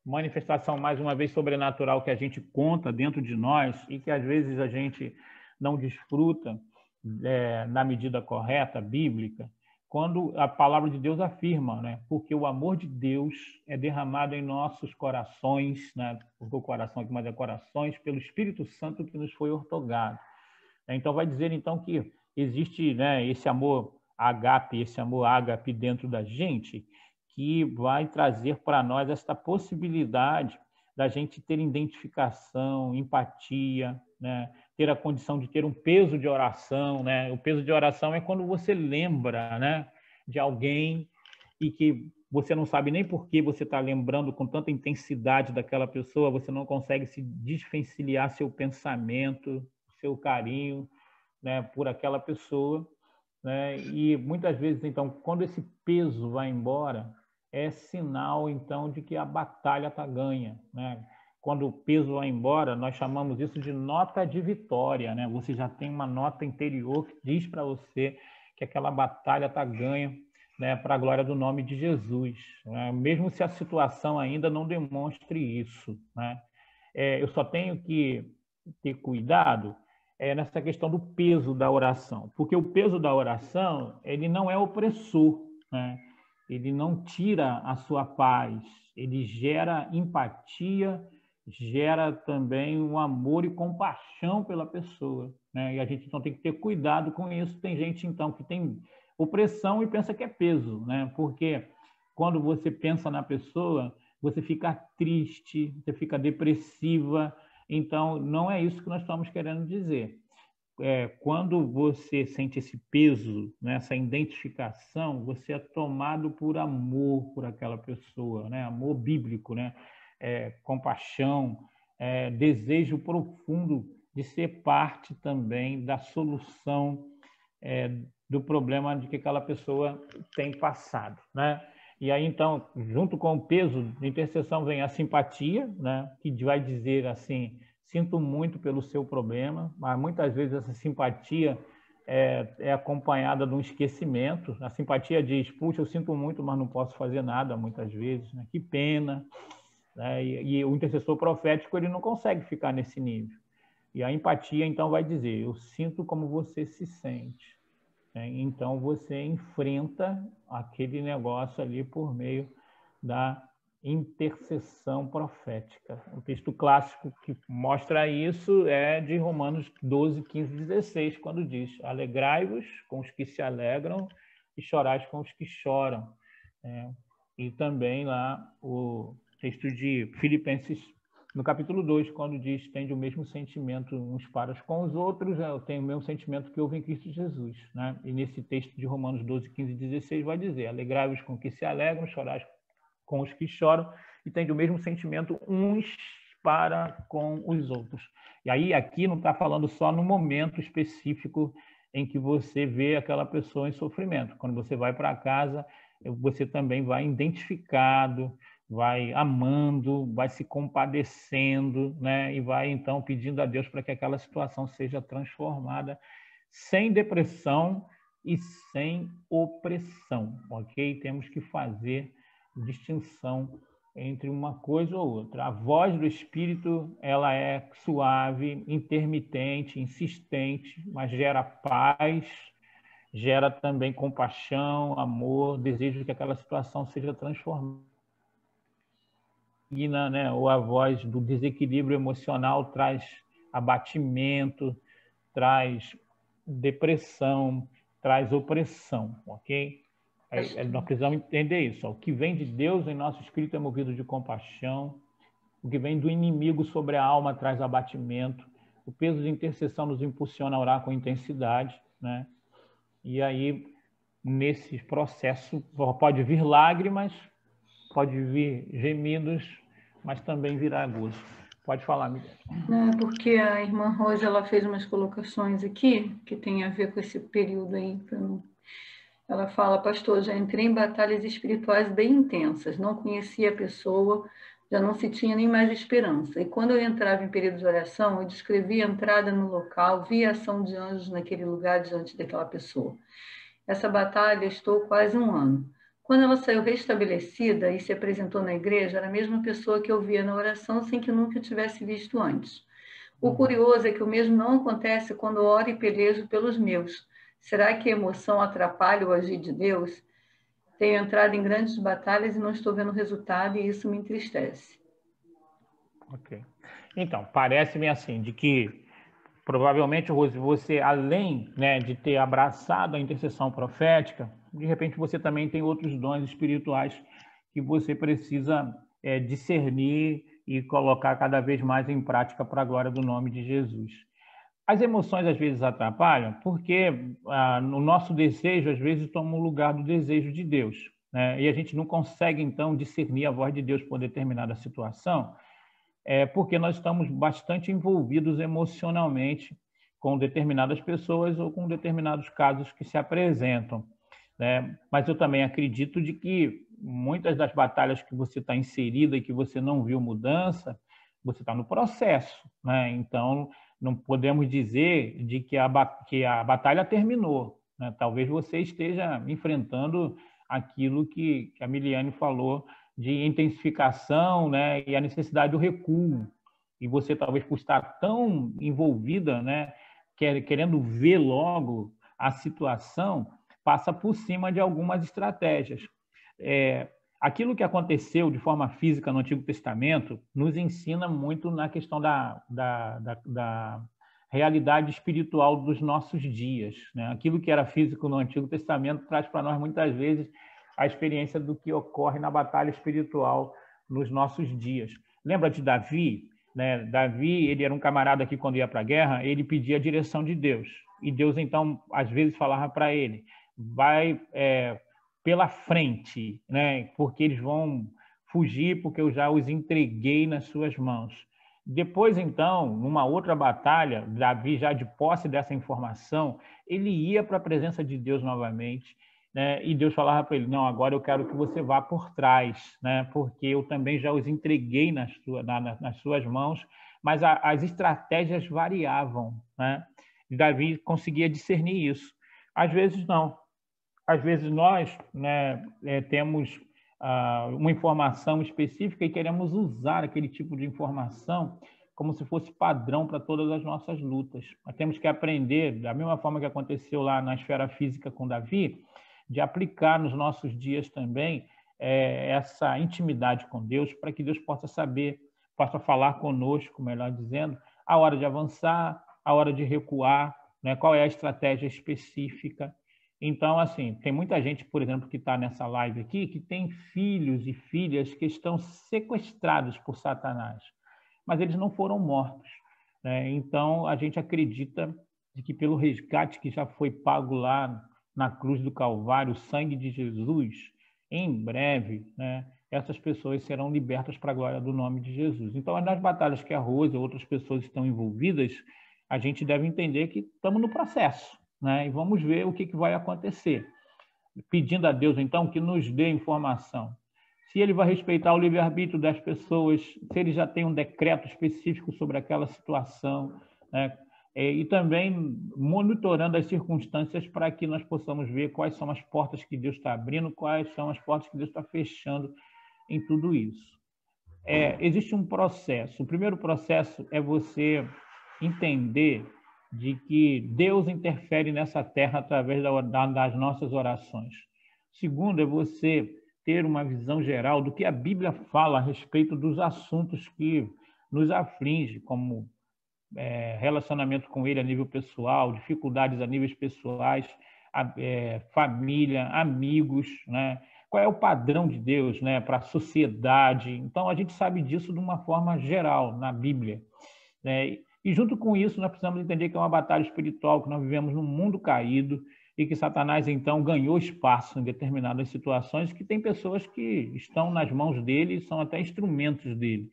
manifestação, mais uma vez, sobrenatural que a gente conta dentro de nós e que, às vezes, a gente não desfruta na medida correta, bíblica, quando a palavra de Deus afirma, né? Porque o amor de Deus é derramado em nossos corações, né? Porque o coração aqui, mas é corações, pelo Espírito Santo que nos foi outorgado. Então, vai dizer, então, que existe, né, esse amor ágape dentro da gente, que vai trazer para nós esta possibilidade da gente ter identificação, empatia, né? Ter a condição de ter um peso de oração, né? O peso de oração é quando você lembra, né, de alguém e que você não sabe nem por que você está lembrando com tanta intensidade daquela pessoa, você não consegue se desvencilhar seu pensamento, seu carinho, né, por aquela pessoa, né? E muitas vezes, então, quando esse peso vai embora, é sinal, então, de que a batalha está ganha, né? Quando o peso vai embora, nós chamamos isso de nota de vitória, né? Você já tem uma nota interior que diz para você que aquela batalha está ganha, né, para a glória do nome de Jesus, né? Mesmo se a situação ainda não demonstre isso, né? Eu só tenho que ter cuidado nessa questão do peso da oração, porque o peso da oração, ele não é opressor, né? Ele não tira a sua paz, ele gera empatia, gera também um amor e compaixão pela pessoa, né? E a gente então tem que ter cuidado com isso. Tem gente então que tem opressão e pensa que é peso, né? Porque quando você pensa na pessoa, você fica triste, você fica depressiva. Então, não é isso que nós estamos querendo dizer. Quando você sente esse peso, né, essa identificação, você é tomado por amor por aquela pessoa, né? Amor bíblico, né? Compaixão, desejo profundo de ser parte também da solução do problema de que aquela pessoa tem passado, né? E aí, então, junto com o peso de intercessão vem a simpatia, né? Que vai dizer assim, sinto muito pelo seu problema, mas muitas vezes essa simpatia é acompanhada de um esquecimento. A simpatia diz, puxa, eu sinto muito, mas não posso fazer nada, muitas vezes, né? Que pena, né? E o intercessor profético, ele não consegue ficar nesse nível. E a empatia, então, vai dizer, eu sinto como você se sente. Então, você enfrenta aquele negócio ali por meio da intercessão profética. O texto clássico que mostra isso é de Romanos 12, 15, 16, quando diz, alegrai-vos com os que se alegram e chorais com os que choram. E também lá o texto de Filipenses, no capítulo 2, quando diz, tende o mesmo sentimento uns para com os outros, eu tenho o mesmo sentimento que houve em Cristo Jesus, né? E nesse texto de Romanos 12, 15 e 16 vai dizer, alegrai-vos com os que se alegram, chorai com os que choram, e tende o mesmo sentimento uns para com os outros. E aí, aqui não está falando só no momento específico em que você vê aquela pessoa em sofrimento. Quando você vai para casa, você também vai identificado, vai amando, vai se compadecendo, né? E vai, então, pedindo a Deus para que aquela situação seja transformada sem depressão e sem opressão, ok? Temos que fazer distinção entre uma coisa ou outra. A voz do Espírito, ela é suave, intermitente, insistente, mas gera paz, gera também compaixão, amor, desejo que aquela situação seja transformada. Né? Ou a voz do desequilíbrio emocional traz abatimento, traz depressão, traz opressão, ok? Nós precisamos entender isso. O que vem de Deus em nosso espírito é movido de compaixão. O que vem do inimigo sobre a alma traz abatimento. O peso de intercessão nos impulsiona a orar com intensidade, né? E aí, nesse processo, pode vir lágrimas, pode vir gemidos, mas também virá gozo. Pode falar, Miguel. Porque a irmã Rosa, ela fez umas colocações aqui que tem a ver com esse período aí. Ela fala, pastor, já entrei em batalhas espirituais bem intensas, não conhecia a pessoa, já não se tinha nem mais esperança. E quando eu entrava em período de oração, eu descrevia a entrada no local, via a ação de anjos naquele lugar diante daquela pessoa. Essa batalha estou quase 1 ano. Quando ela saiu restabelecida e se apresentou na igreja, era a mesma pessoa que eu via na oração sem que nunca tivesse visto antes. O curioso é que o mesmo não acontece quando oro e pelejo pelos meus. Será que a emoção atrapalha o agir de Deus? Tenho entrado em grandes batalhas e não estou vendo resultado e isso me entristece. Ok. Então, parece-me assim, de que provavelmente, Rose, você, além, né, de ter abraçado a intercessão profética, de repente você também tem outros dons espirituais que você precisa discernir e colocar cada vez mais em prática para a glória do nome de Jesus. As emoções às vezes atrapalham porque no nosso desejo às vezes toma o lugar do desejo de Deus. né? E a gente não consegue, então, discernir a voz de Deus por determinada situação, porque nós estamos bastante envolvidos emocionalmente com determinadas pessoas ou com determinados casos que se apresentam, né? Mas eu também acredito de que muitas das batalhas que você está inserida e que você não viu mudança, você está no processo, né? Então, não podemos dizer de que a batalha terminou, né? Talvez você esteja enfrentando aquilo que a Miliane falou de intensificação, né? E a necessidade do recuo. E você, talvez, por estar tão envolvida, né? Querendo ver logo a situação, passa por cima de algumas estratégias. Aquilo que aconteceu de forma física no Antigo Testamento nos ensina muito na questão da realidade espiritual dos nossos dias, né? Aquilo que era físico no Antigo Testamento traz para nós, muitas vezes, a experiência do que ocorre na batalha espiritual nos nossos dias. Lembra de Davi? Né? Davi, ele era um camarada que, quando ia para a guerra, ele pedia a direção de Deus. E Deus, então, às vezes falava para ele, vai pela frente, né? Porque eles vão fugir, porque eu já os entreguei nas suas mãos. Depois, então, numa outra batalha, Davi, já de posse dessa informação, ele ia para a presença de Deus novamente, né? E Deus falava para ele, não, agora eu quero que você vá por trás, né? Porque eu também já os entreguei nas suas mãos, mas as estratégias variavam, né? E Davi conseguia discernir isso. Às vezes, não. Às vezes nós, né, temos uma informação específica e queremos usar aquele tipo de informação como se fosse padrão para todas as nossas lutas. Nós temos que aprender, da mesma forma que aconteceu lá na esfera física com Davi, de aplicar nos nossos dias também essa intimidade com Deus, para que Deus possa saber, possa falar conosco, melhor dizendo, a hora de avançar, a hora de recuar, né, qual é a estratégia específica. Então, assim, tem muita gente, por exemplo, que está nessa live aqui, que tem filhos e filhas que estão sequestrados por Satanás, mas eles não foram mortos, né? Então, a gente acredita de que pelo resgate que já foi pago lá na cruz do Calvário, o sangue de Jesus, em breve, né, essas pessoas serão libertas para a glória do nome de Jesus. Então, nas batalhas que a Rose e outras pessoas estão envolvidas, a gente deve entender que estamos no processo, né? E vamos ver o que vai acontecer. Pedindo a Deus, então, que nos dê informação. Se ele vai respeitar o livre-arbítrio das pessoas, se ele já tem um decreto específico sobre aquela situação, né? E também monitorando as circunstâncias para que nós possamos ver quais são as portas que Deus está abrindo, quais são as portas que Deus está fechando em tudo isso. Existe um processo. O primeiro processo é você entender de que Deus interfere nessa terra através das nossas orações. Segundo, é você ter uma visão geral do que a Bíblia fala a respeito dos assuntos que nos afligem, como relacionamento com Ele a nível pessoal, dificuldades a níveis pessoais, família, amigos, né? Qual é o padrão de Deus, né, para a sociedade? Então, a gente sabe disso de uma forma geral na Bíblia, né? E junto com isso, nós precisamos entender que é uma batalha espiritual, que nós vivemos num mundo caído e que Satanás, então, ganhou espaço em determinadas situações, que tem pessoas que estão nas mãos dele e são até instrumentos dele.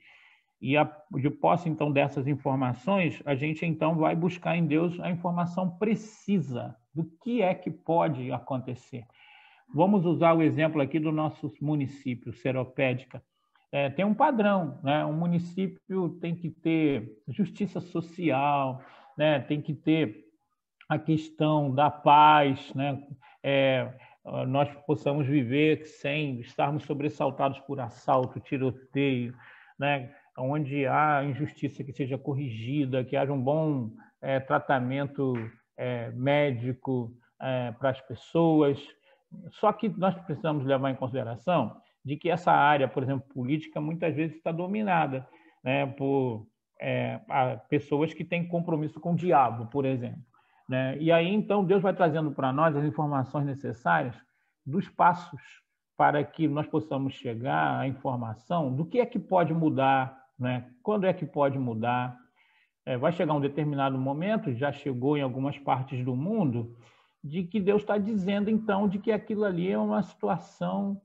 E de posse, então, dessas informações, a gente, então, vai buscar em Deus a informação precisa do que é que pode acontecer. Vamos usar o exemplo aqui do nosso município, Seropédica. Tem um padrão, né? Um município tem que ter justiça social, né? Tem que ter a questão da paz, né? Nós possamos viver sem estarmos sobressaltados por assalto, tiroteio, né? Onde há injustiça que seja corrigida, que haja um bom tratamento médico para as pessoas. Só que nós precisamos levar em consideração de que essa área, por exemplo, política, muitas vezes está dominada, né, por pessoas que têm compromisso com o diabo, por exemplo, né? E aí, então, Deus vai trazendo para nós as informações necessárias dos passos para que nós possamos chegar à informação do que é que pode mudar, né? Quando é que pode mudar. Vai chegar um determinado momento, já chegou em algumas partes do mundo, de que Deus está dizendo, então, de que aquilo ali é uma situação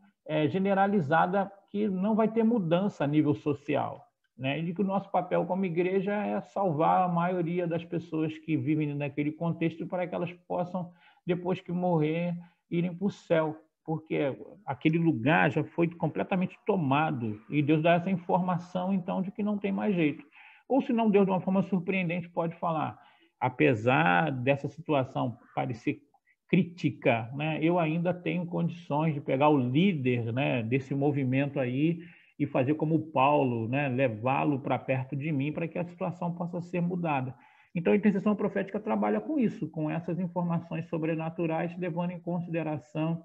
generalizada que não vai ter mudança a nível social, né? E de que o nosso papel como igreja é salvar a maioria das pessoas que vivem naquele contexto para que elas possam, depois que morrer, irem para o céu, porque aquele lugar já foi completamente tomado e Deus dá essa informação, então, de que não tem mais jeito. Ou se não, Deus, de uma forma surpreendente, pode falar, apesar dessa situação parecer crítica, né, eu ainda tenho condições de pegar o líder, né, desse movimento aí e fazer como Paulo, né, levá-lo para perto de mim para que a situação possa ser mudada. Então, a intercessão profética trabalha com isso, com essas informações sobrenaturais, levando em consideração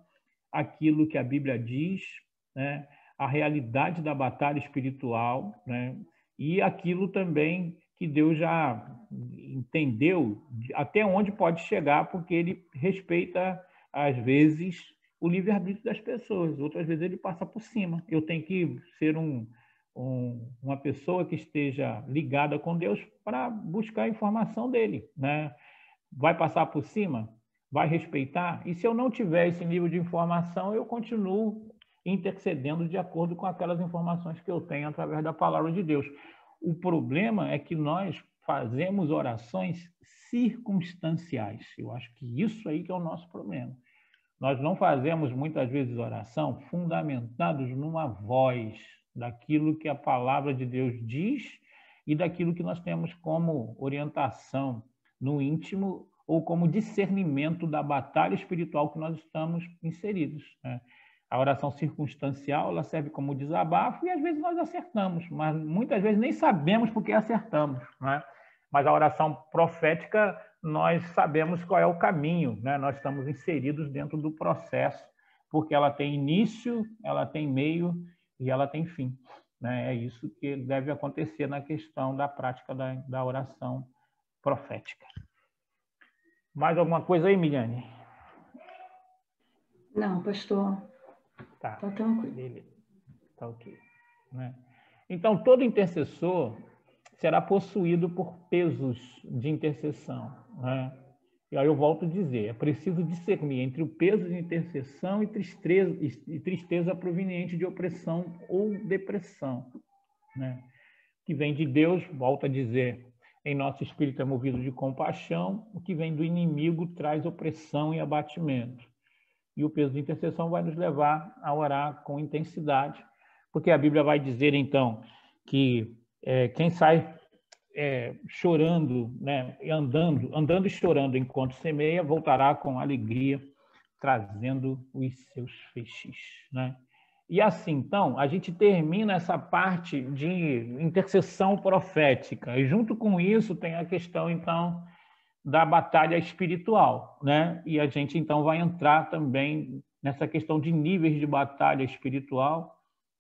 aquilo que a Bíblia diz, né, a realidade da batalha espiritual, né, e aquilo também que Deus já entendeu até onde pode chegar, porque ele respeita, às vezes, o livre-arbítrio das pessoas. Outras vezes ele passa por cima. Eu tenho que ser uma pessoa que esteja ligada com Deus para buscar a informação dele, né? Vai passar por cima? Vai respeitar? E se eu não tiver esse nível de informação, eu continuo intercedendo de acordo com aquelas informações que eu tenho através da palavra de Deus. O problema é que nós fazemos orações circunstanciais. Eu acho que isso aí que é o nosso problema. Nós não fazemos muitas vezes oração fundamentados numa voz daquilo que a palavra de Deus diz e daquilo que nós temos como orientação no íntimo ou como discernimento da batalha espiritual que nós estamos inseridos, né? A oração circunstancial, ela serve como desabafo e às vezes nós acertamos, mas muitas vezes nem sabemos por que acertamos, né? Mas a oração profética, nós sabemos qual é o caminho, né? Nós estamos inseridos dentro do processo, porque ela tem início, ela tem meio e ela tem fim, né? É isso que deve acontecer na questão da prática da oração profética. Mais alguma coisa aí, Miliane? Não, pastor. Tá tranquilo. Beleza. Tá ok. Né? Então, todo intercessor será possuído por pesos de intercessão, né? E aí eu volto a dizer, é preciso discernir entre o peso de intercessão e tristeza proveniente de opressão ou depressão, né? Que vem de Deus, volto a dizer, em nosso espírito é movido de compaixão, o que vem do inimigo traz opressão e abatimento. E o peso de intercessão vai nos levar a orar com intensidade, porque a Bíblia vai dizer, então, que quem sai chorando, né, e andando e chorando enquanto semeia, voltará com alegria, trazendo os seus feixes, né? E assim, então, a gente termina essa parte de intercessão profética, e junto com isso tem a questão, então, da batalha espiritual, né? E a gente, então, vai entrar também nessa questão de níveis de batalha espiritual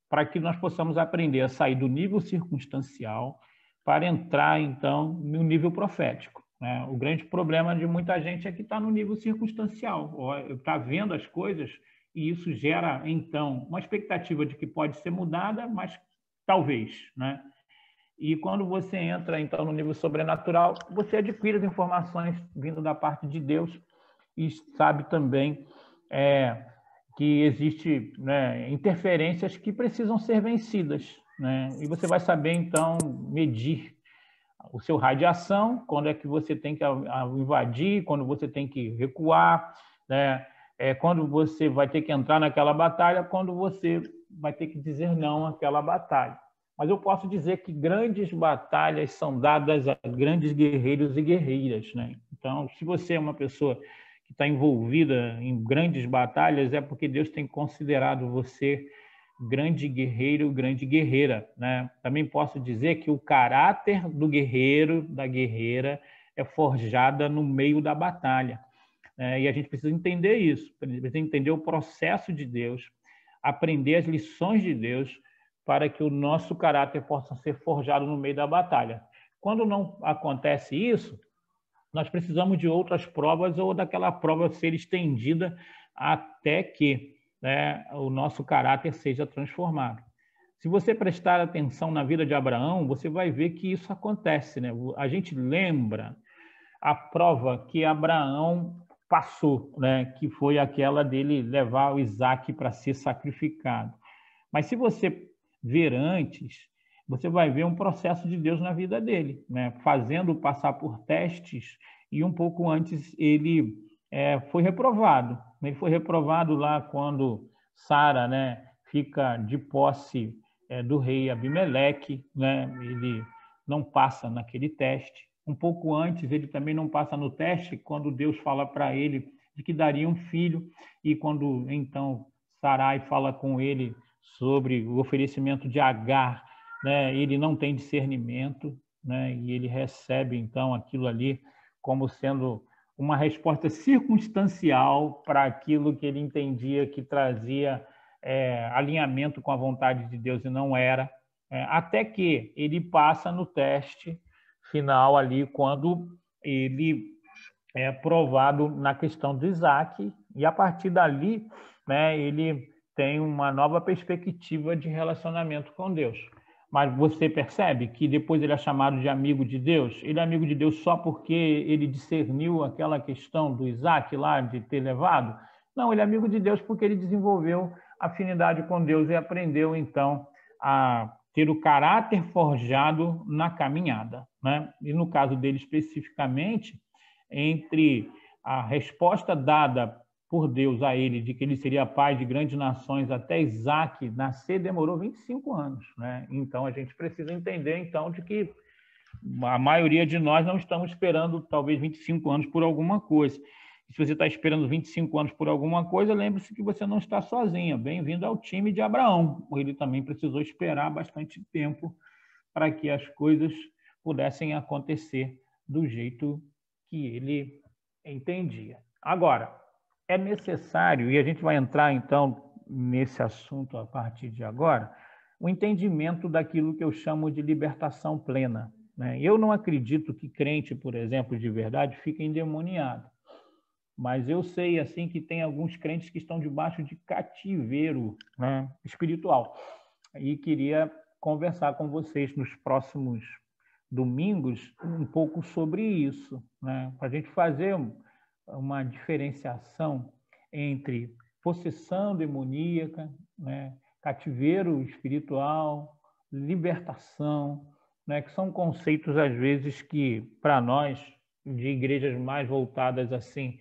para que nós possamos aprender a sair do nível circunstancial para entrar, então, no nível profético, né? O grande problema de muita gente é que está no nível circunstancial, está vendo as coisas e isso gera, então, uma expectativa de que pode ser mudada, mas talvez, né? E quando você entra, então, no nível sobrenatural, você adquire as informações vindo da parte de Deus e sabe também que existe, né, interferências que precisam ser vencidas, né? E você vai saber, então, medir o seu raio de ação, quando é que você tem que invadir, quando você tem que recuar, né? Quando você vai ter que entrar naquela batalha, quando você vai ter que dizer não àquela batalha. Mas eu posso dizer que grandes batalhas são dadas a grandes guerreiros e guerreiras, né? Então, se você é uma pessoa que está envolvida em grandes batalhas, é porque Deus tem considerado você grande guerreiro, grande guerreira, né? Também posso dizer que o caráter do guerreiro, da guerreira, é forjada no meio da batalha, né? E a gente precisa entender isso, precisa entender o processo de Deus, aprender as lições de Deus, para que o nosso caráter possa ser forjado no meio da batalha. Quando não acontece isso, nós precisamos de outras provas ou daquela prova ser estendida até que, né, o nosso caráter seja transformado. Se você prestar atenção na vida de Abraão, você vai ver que isso acontece, né? A gente lembra a prova que Abraão passou, né? Que foi aquela dele levar o Isaac para ser sacrificado. Mas se você ver antes, você vai ver um processo de Deus na vida dele, né? Fazendo passar por testes, e um pouco antes ele foi reprovado. Ele foi reprovado lá quando Sara, né, fica de posse do rei Abimeleque, né? Ele não passa naquele teste. Um pouco antes, ele também não passa no teste, quando Deus fala para ele de que daria um filho, e quando então Sarai fala com ele sobre o oferecimento de Agar, né, ele não tem discernimento, né, e ele recebe então aquilo ali como sendo uma resposta circunstancial para aquilo que ele entendia que trazia alinhamento com a vontade de Deus, e não era, até que ele passa no teste final ali, quando ele é aprovado na questão do Isaac, e a partir dali, né, ele tem uma nova perspectiva de relacionamento com Deus. Mas você percebe que depois ele é chamado de amigo de Deus? Ele é amigo de Deus só porque ele discerniu aquela questão do Isaac lá, de ter levado? Não, ele é amigo de Deus porque ele desenvolveu afinidade com Deus e aprendeu, então, a ter o caráter forjado na caminhada, né? E no caso dele especificamente, entre a resposta dada por Deus a ele de que ele seria pai de grandes nações até Isaac nascer, demorou 25 anos, né? Então a gente precisa entender então de que a maioria de nós não estamos esperando talvez 25 anos por alguma coisa. E se você está esperando 25 anos por alguma coisa, lembre-se que você não está sozinha. Bem-vindo ao time de Abraão. Ele também precisou esperar bastante tempo para que as coisas pudessem acontecer do jeito que ele entendia. Agora, é necessário, e a gente vai entrar então nesse assunto a partir de agora, o entendimento daquilo que eu chamo de libertação plena, né? Eu não acredito que crente, por exemplo, de verdade, fique endemoniado. Mas eu sei assim que tem alguns crentes que estão debaixo de cativeiro, né, espiritual. E queria conversar com vocês nos próximos domingos um pouco sobre isso, né, para a gente fazer uma diferenciação entre possessão demoníaca, né, cativeiro espiritual, libertação, né, que são conceitos às vezes que para nós de igrejas mais voltadas assim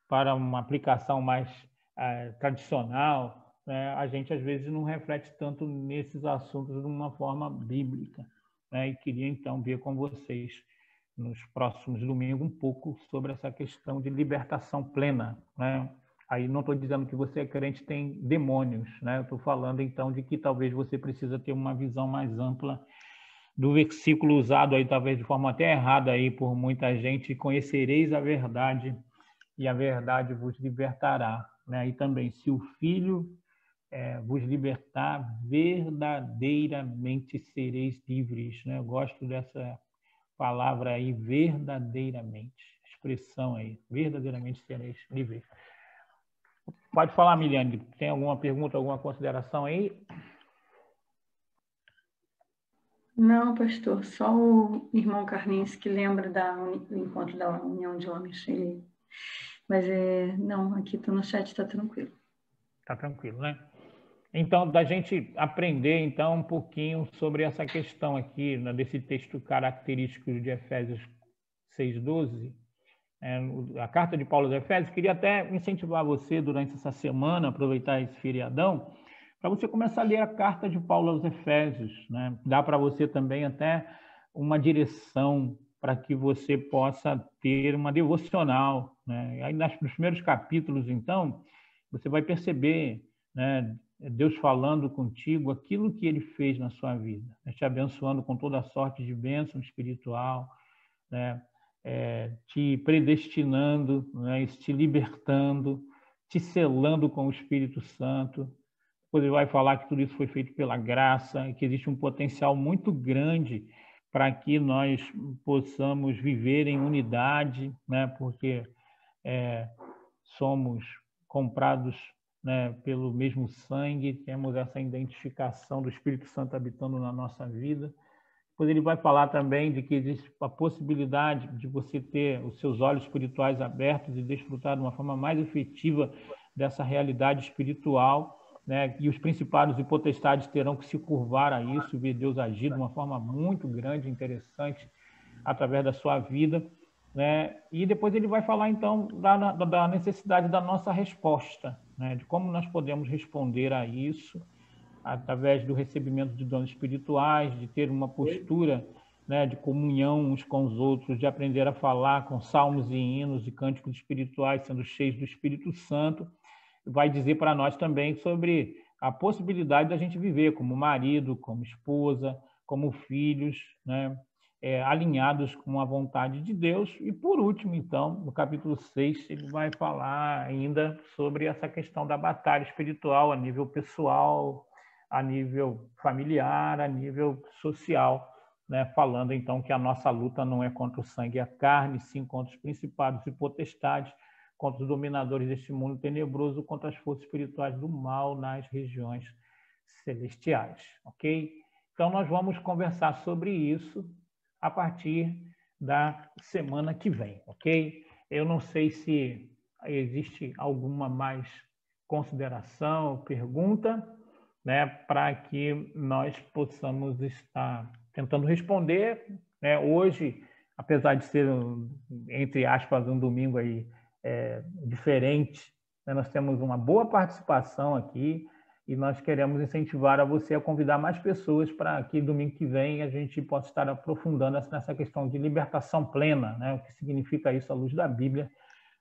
para uma aplicação mais tradicional, né, a gente às vezes não reflete tanto nesses assuntos de uma forma bíblica, né, e queria então ver com vocês nos próximos domingos um pouco sobre essa questão de libertação plena, né? Aí não estou dizendo que você é crente tem demônios, né? Eu estou falando então de que talvez você precisa ter uma visão mais ampla do versículo usado aí talvez de forma até errada aí por muita gente: conhecereis a verdade e a verdade vos libertará, né? E também, se o Filho vos libertar, verdadeiramente sereis livres, né? Eu gosto dessa palavra aí, verdadeiramente, expressão aí, verdadeiramente sereis livres. Pode falar, Miliane, tem alguma pergunta, alguma consideração aí? Não, pastor, só o irmão Carlinhos que lembra do encontro da União de Homens. Mas não, aqui no chat está tranquilo. Está tranquilo, né? Então, da gente aprender então um pouquinho sobre essa questão aqui, né, desse texto característico de Efésios 6:12, a carta de Paulo aos Efésios. Queria até incentivar você durante essa semana, aproveitar esse feriadão, para você começar a ler a carta de Paulo aos Efésios, né? Dá para você também até uma direção para que você possa ter uma devocional, né? Aí nos primeiros capítulos, então, você vai perceber, né, Deus falando contigo aquilo que ele fez na sua vida, né? Te abençoando com toda a sorte de bênção espiritual, né? Te predestinando, né? Te libertando, te selando com o Espírito Santo. Depois ele vai falar que tudo isso foi feito pela graça e que existe um potencial muito grande para que nós possamos viver em unidade, né? Porque somos comprados, né, pelo mesmo sangue, temos essa identificação do Espírito Santo habitando na nossa vida. Depois ele vai falar também de que existe a possibilidade de você ter os seus olhos espirituais abertos e desfrutar de uma forma mais efetiva dessa realidade espiritual, né? E os principados e potestades terão que se curvar a isso e ver Deus agir de uma forma muito grande e interessante através da sua vida, né? E depois ele vai falar, então, da necessidade da nossa resposta, né? De como nós podemos responder a isso, através do recebimento de dons espirituais, de ter uma postura, né, de comunhão uns com os outros, de aprender a falar com salmos e hinos e cânticos espirituais, sendo cheios do Espírito Santo. Vai dizer para nós também sobre a possibilidade da gente viver como marido, como esposa, como filhos, né, alinhados com a vontade de Deus. E, por último, então, no capítulo 6, ele vai falar ainda sobre essa questão da batalha espiritual a nível pessoal, a nível familiar, a nível social, né? Falando, então, que a nossa luta não é contra o sangue e a carne, sim contra os principados e potestades, contra os dominadores deste mundo tenebroso, contra as forças espirituais do mal nas regiões celestiais, ok? Então, nós vamos conversar sobre isso a partir da semana que vem, ok? Eu não sei se existe alguma mais consideração, pergunta, né, para que nós possamos estar tentando responder, né? Hoje, apesar de ser, entre aspas, um domingo aí, diferente, né? Nós temos uma boa participação aqui e nós queremos incentivar a você a convidar mais pessoas para que domingo que vem a gente possa estar aprofundando nessa questão de libertação plena, né? O que significa isso à luz da Bíblia,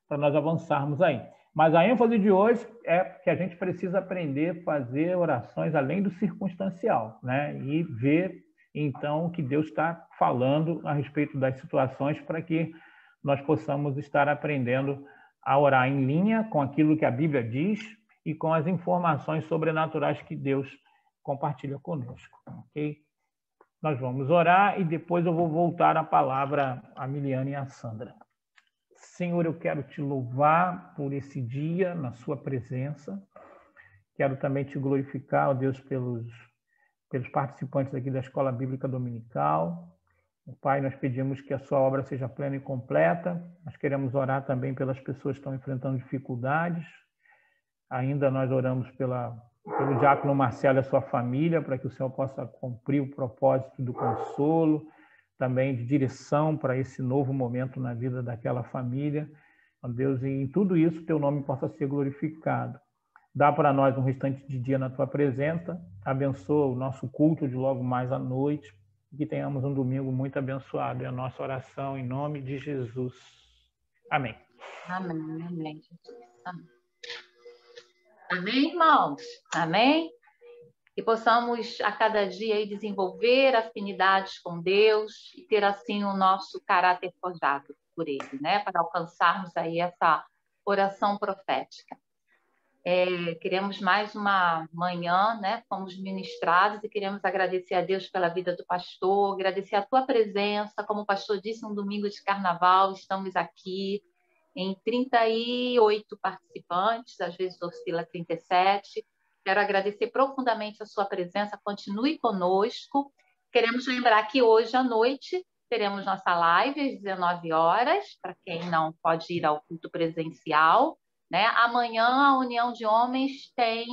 para nós avançarmos aí. Mas a ênfase de hoje é que a gente precisa aprender a fazer orações além do circunstancial, né? E ver, então, o que Deus está falando a respeito das situações para que nós possamos estar aprendendo a orar em linha com aquilo que a Bíblia diz e com as informações sobrenaturais que Deus compartilha conosco, ok? Nós vamos orar e depois eu vou voltar a palavra a Miliane e a Sandra. Senhor, eu quero te louvar por esse dia na sua presença. Quero também te glorificar, ó Deus, pelos participantes aqui da Escola Bíblica Dominical. Pai, nós pedimos que a sua obra seja plena e completa. Nós queremos orar também pelas pessoas que estão enfrentando dificuldades. Ainda nós oramos pelo diácono Marcelo e a sua família, para que o Senhor possa cumprir o propósito do consolo, também de direção para esse novo momento na vida daquela família. Ó Deus, e em tudo isso, teu nome possa ser glorificado. Dá para nós um restante de dia na tua presença. Abençoa o nosso culto de logo mais à noite. Que tenhamos um domingo muito abençoado. É a nossa oração em nome de Jesus. Amém. Amém, amém, Jesus. Amém. Amém, irmãos? Amém? Que possamos a cada dia aí desenvolver afinidades com Deus e ter assim o nosso caráter forjado por Ele, né? Para alcançarmos aí essa oração profética. Queremos mais uma manhã, né? Fomos ministrados e queremos agradecer a Deus pela vida do pastor, agradecer a tua presença, como o pastor disse, um domingo de carnaval, estamos aqui em 38 participantes, às vezes oscila 37. Quero agradecer profundamente a sua presença, continue conosco. Queremos lembrar que hoje à noite teremos nossa live às 19 horas, para quem não pode ir ao culto presencial, né? Amanhã a União de Homens tem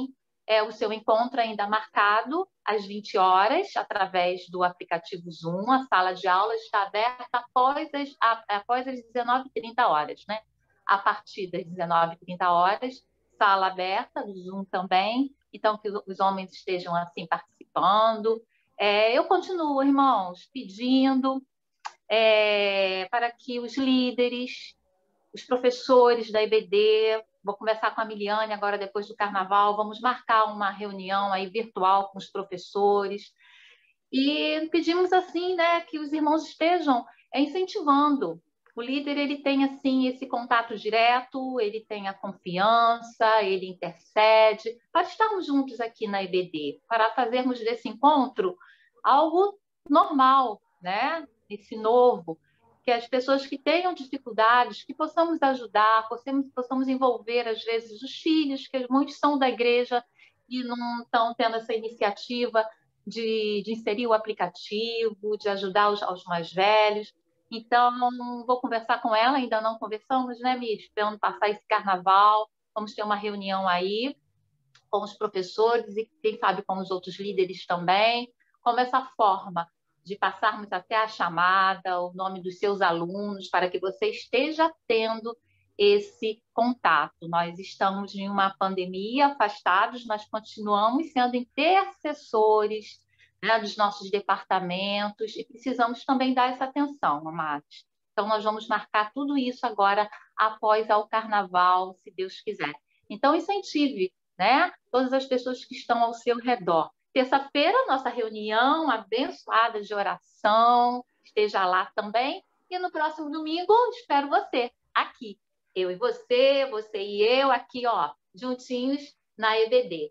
o seu encontro ainda marcado às 20 horas, através do aplicativo Zoom. A sala de aula está aberta após as 19h30, né? A partir das 19h30, sala aberta, do Zoom também. Então, que os homens estejam assim participando. Eu continuo, irmãos, pedindo para que os líderes, os professores da IBD, vou conversar com a Miliane agora depois do carnaval, vamos marcar uma reunião aí virtual com os professores e pedimos assim, né, que os irmãos estejam incentivando. O líder, ele tem assim esse contato direto, ele tem a confiança, ele intercede, para estarmos juntos aqui na IBD, para fazermos desse encontro algo normal, né? Esse novo, que as pessoas que tenham dificuldades, que possamos ajudar, possamos envolver, às vezes, os filhos, que muitos são da igreja e não estão tendo essa iniciativa de inserir o aplicativo, de ajudar aos mais velhos. Então, vou conversar com ela, ainda não conversamos, né, Mi? Esperando passar esse carnaval. Vamos ter uma reunião aí com os professores e, quem sabe, com os outros líderes também, como essa forma de passarmos até a chamada, o nome dos seus alunos, para que você esteja tendo esse contato. Nós estamos em uma pandemia, afastados, mas continuamos sendo intercessores, né, dos nossos departamentos e precisamos também dar essa atenção, amados. Então, nós vamos marcar tudo isso agora após ao Carnaval, se Deus quiser. Então, incentive, né, todas as pessoas que estão ao seu redor. Terça-feira, nossa reunião abençoada de oração, esteja lá também. E no próximo domingo, espero você aqui. Eu e você, você e eu aqui, ó, juntinhos na EBD.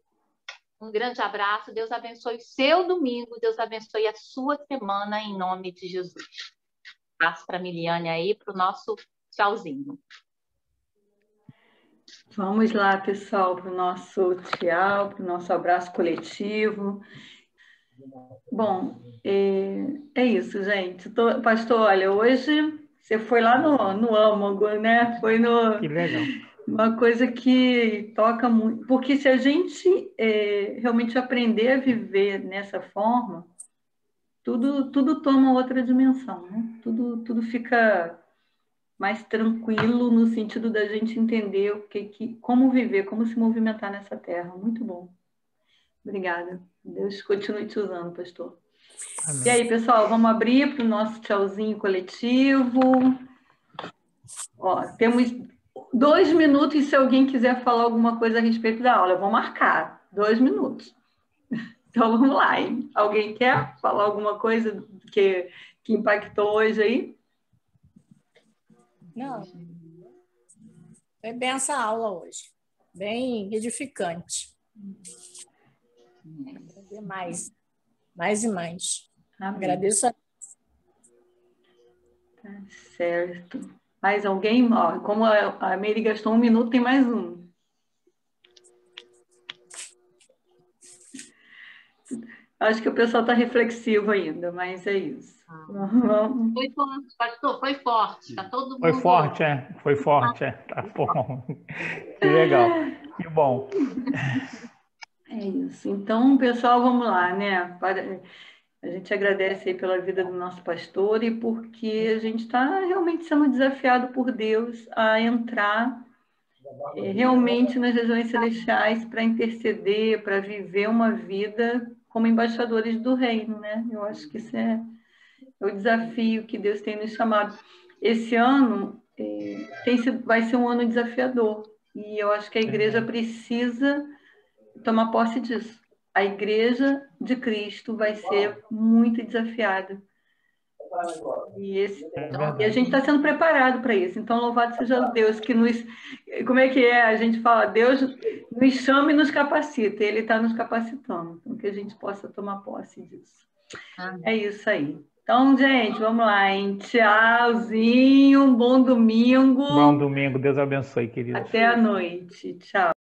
Um grande abraço, Deus abençoe o seu domingo, Deus abençoe a sua semana, em nome de Jesus. Passo para a Miliane aí, para o nosso tchauzinho. Vamos lá, pessoal, para o nosso tchau, para o nosso abraço coletivo. Bom, é isso, gente. Pastor, olha, hoje você foi lá no âmago, né? Foi no... Que legal. Uma coisa que toca muito, porque se a gente realmente aprender a viver nessa forma, tudo toma outra dimensão, né? Tudo fica mais tranquilo no sentido da gente entender como viver, como se movimentar nessa terra. Muito bom. Obrigada. Deus continue te usando, pastor. Amém. E aí, pessoal, vamos abrir para o nosso tchauzinho coletivo. Ó, temos 2 minutos, e se alguém quiser falar alguma coisa a respeito da aula, eu vou marcar 2 minutos. Então, vamos lá, hein? Alguém quer falar alguma coisa que impactou hoje aí? Não. Foi bem essa aula hoje. Bem edificante. Mais e mais. Amém. Agradeço a Deus. Tá certo. Mais alguém? Ó, como a Mary gastou 1 minuto, tem mais um. Acho que o pessoal está reflexivo ainda, mas é isso. Foi forte, pastor, foi forte. Tá todo mundo... Foi forte, é. Foi forte, é. Tá bom. Que legal. Que bom. É isso. Então, pessoal, vamos lá, né? A gente agradece aí pela vida do nosso pastor e porque a gente está realmente sendo desafiado por Deus a entrar realmente nas regiões celestiais para interceder, para viver uma vida como embaixadores do reino, né? Eu acho que isso é o desafio que Deus tem nos chamado. Esse ano vai ser um ano desafiador e eu acho que a igreja precisa tomar posse disso. A igreja de Cristo vai ser muito desafiada. E a gente está sendo preparado para isso. Então, louvado seja Deus que nos... Como é que é? A gente fala, Deus nos chama e nos capacita. Ele está nos capacitando. Então, que a gente possa tomar posse disso. É isso aí. Então, gente, vamos lá, hein? Tchauzinho, bom domingo. Bom domingo, Deus abençoe, querido. Até a noite. Tchau.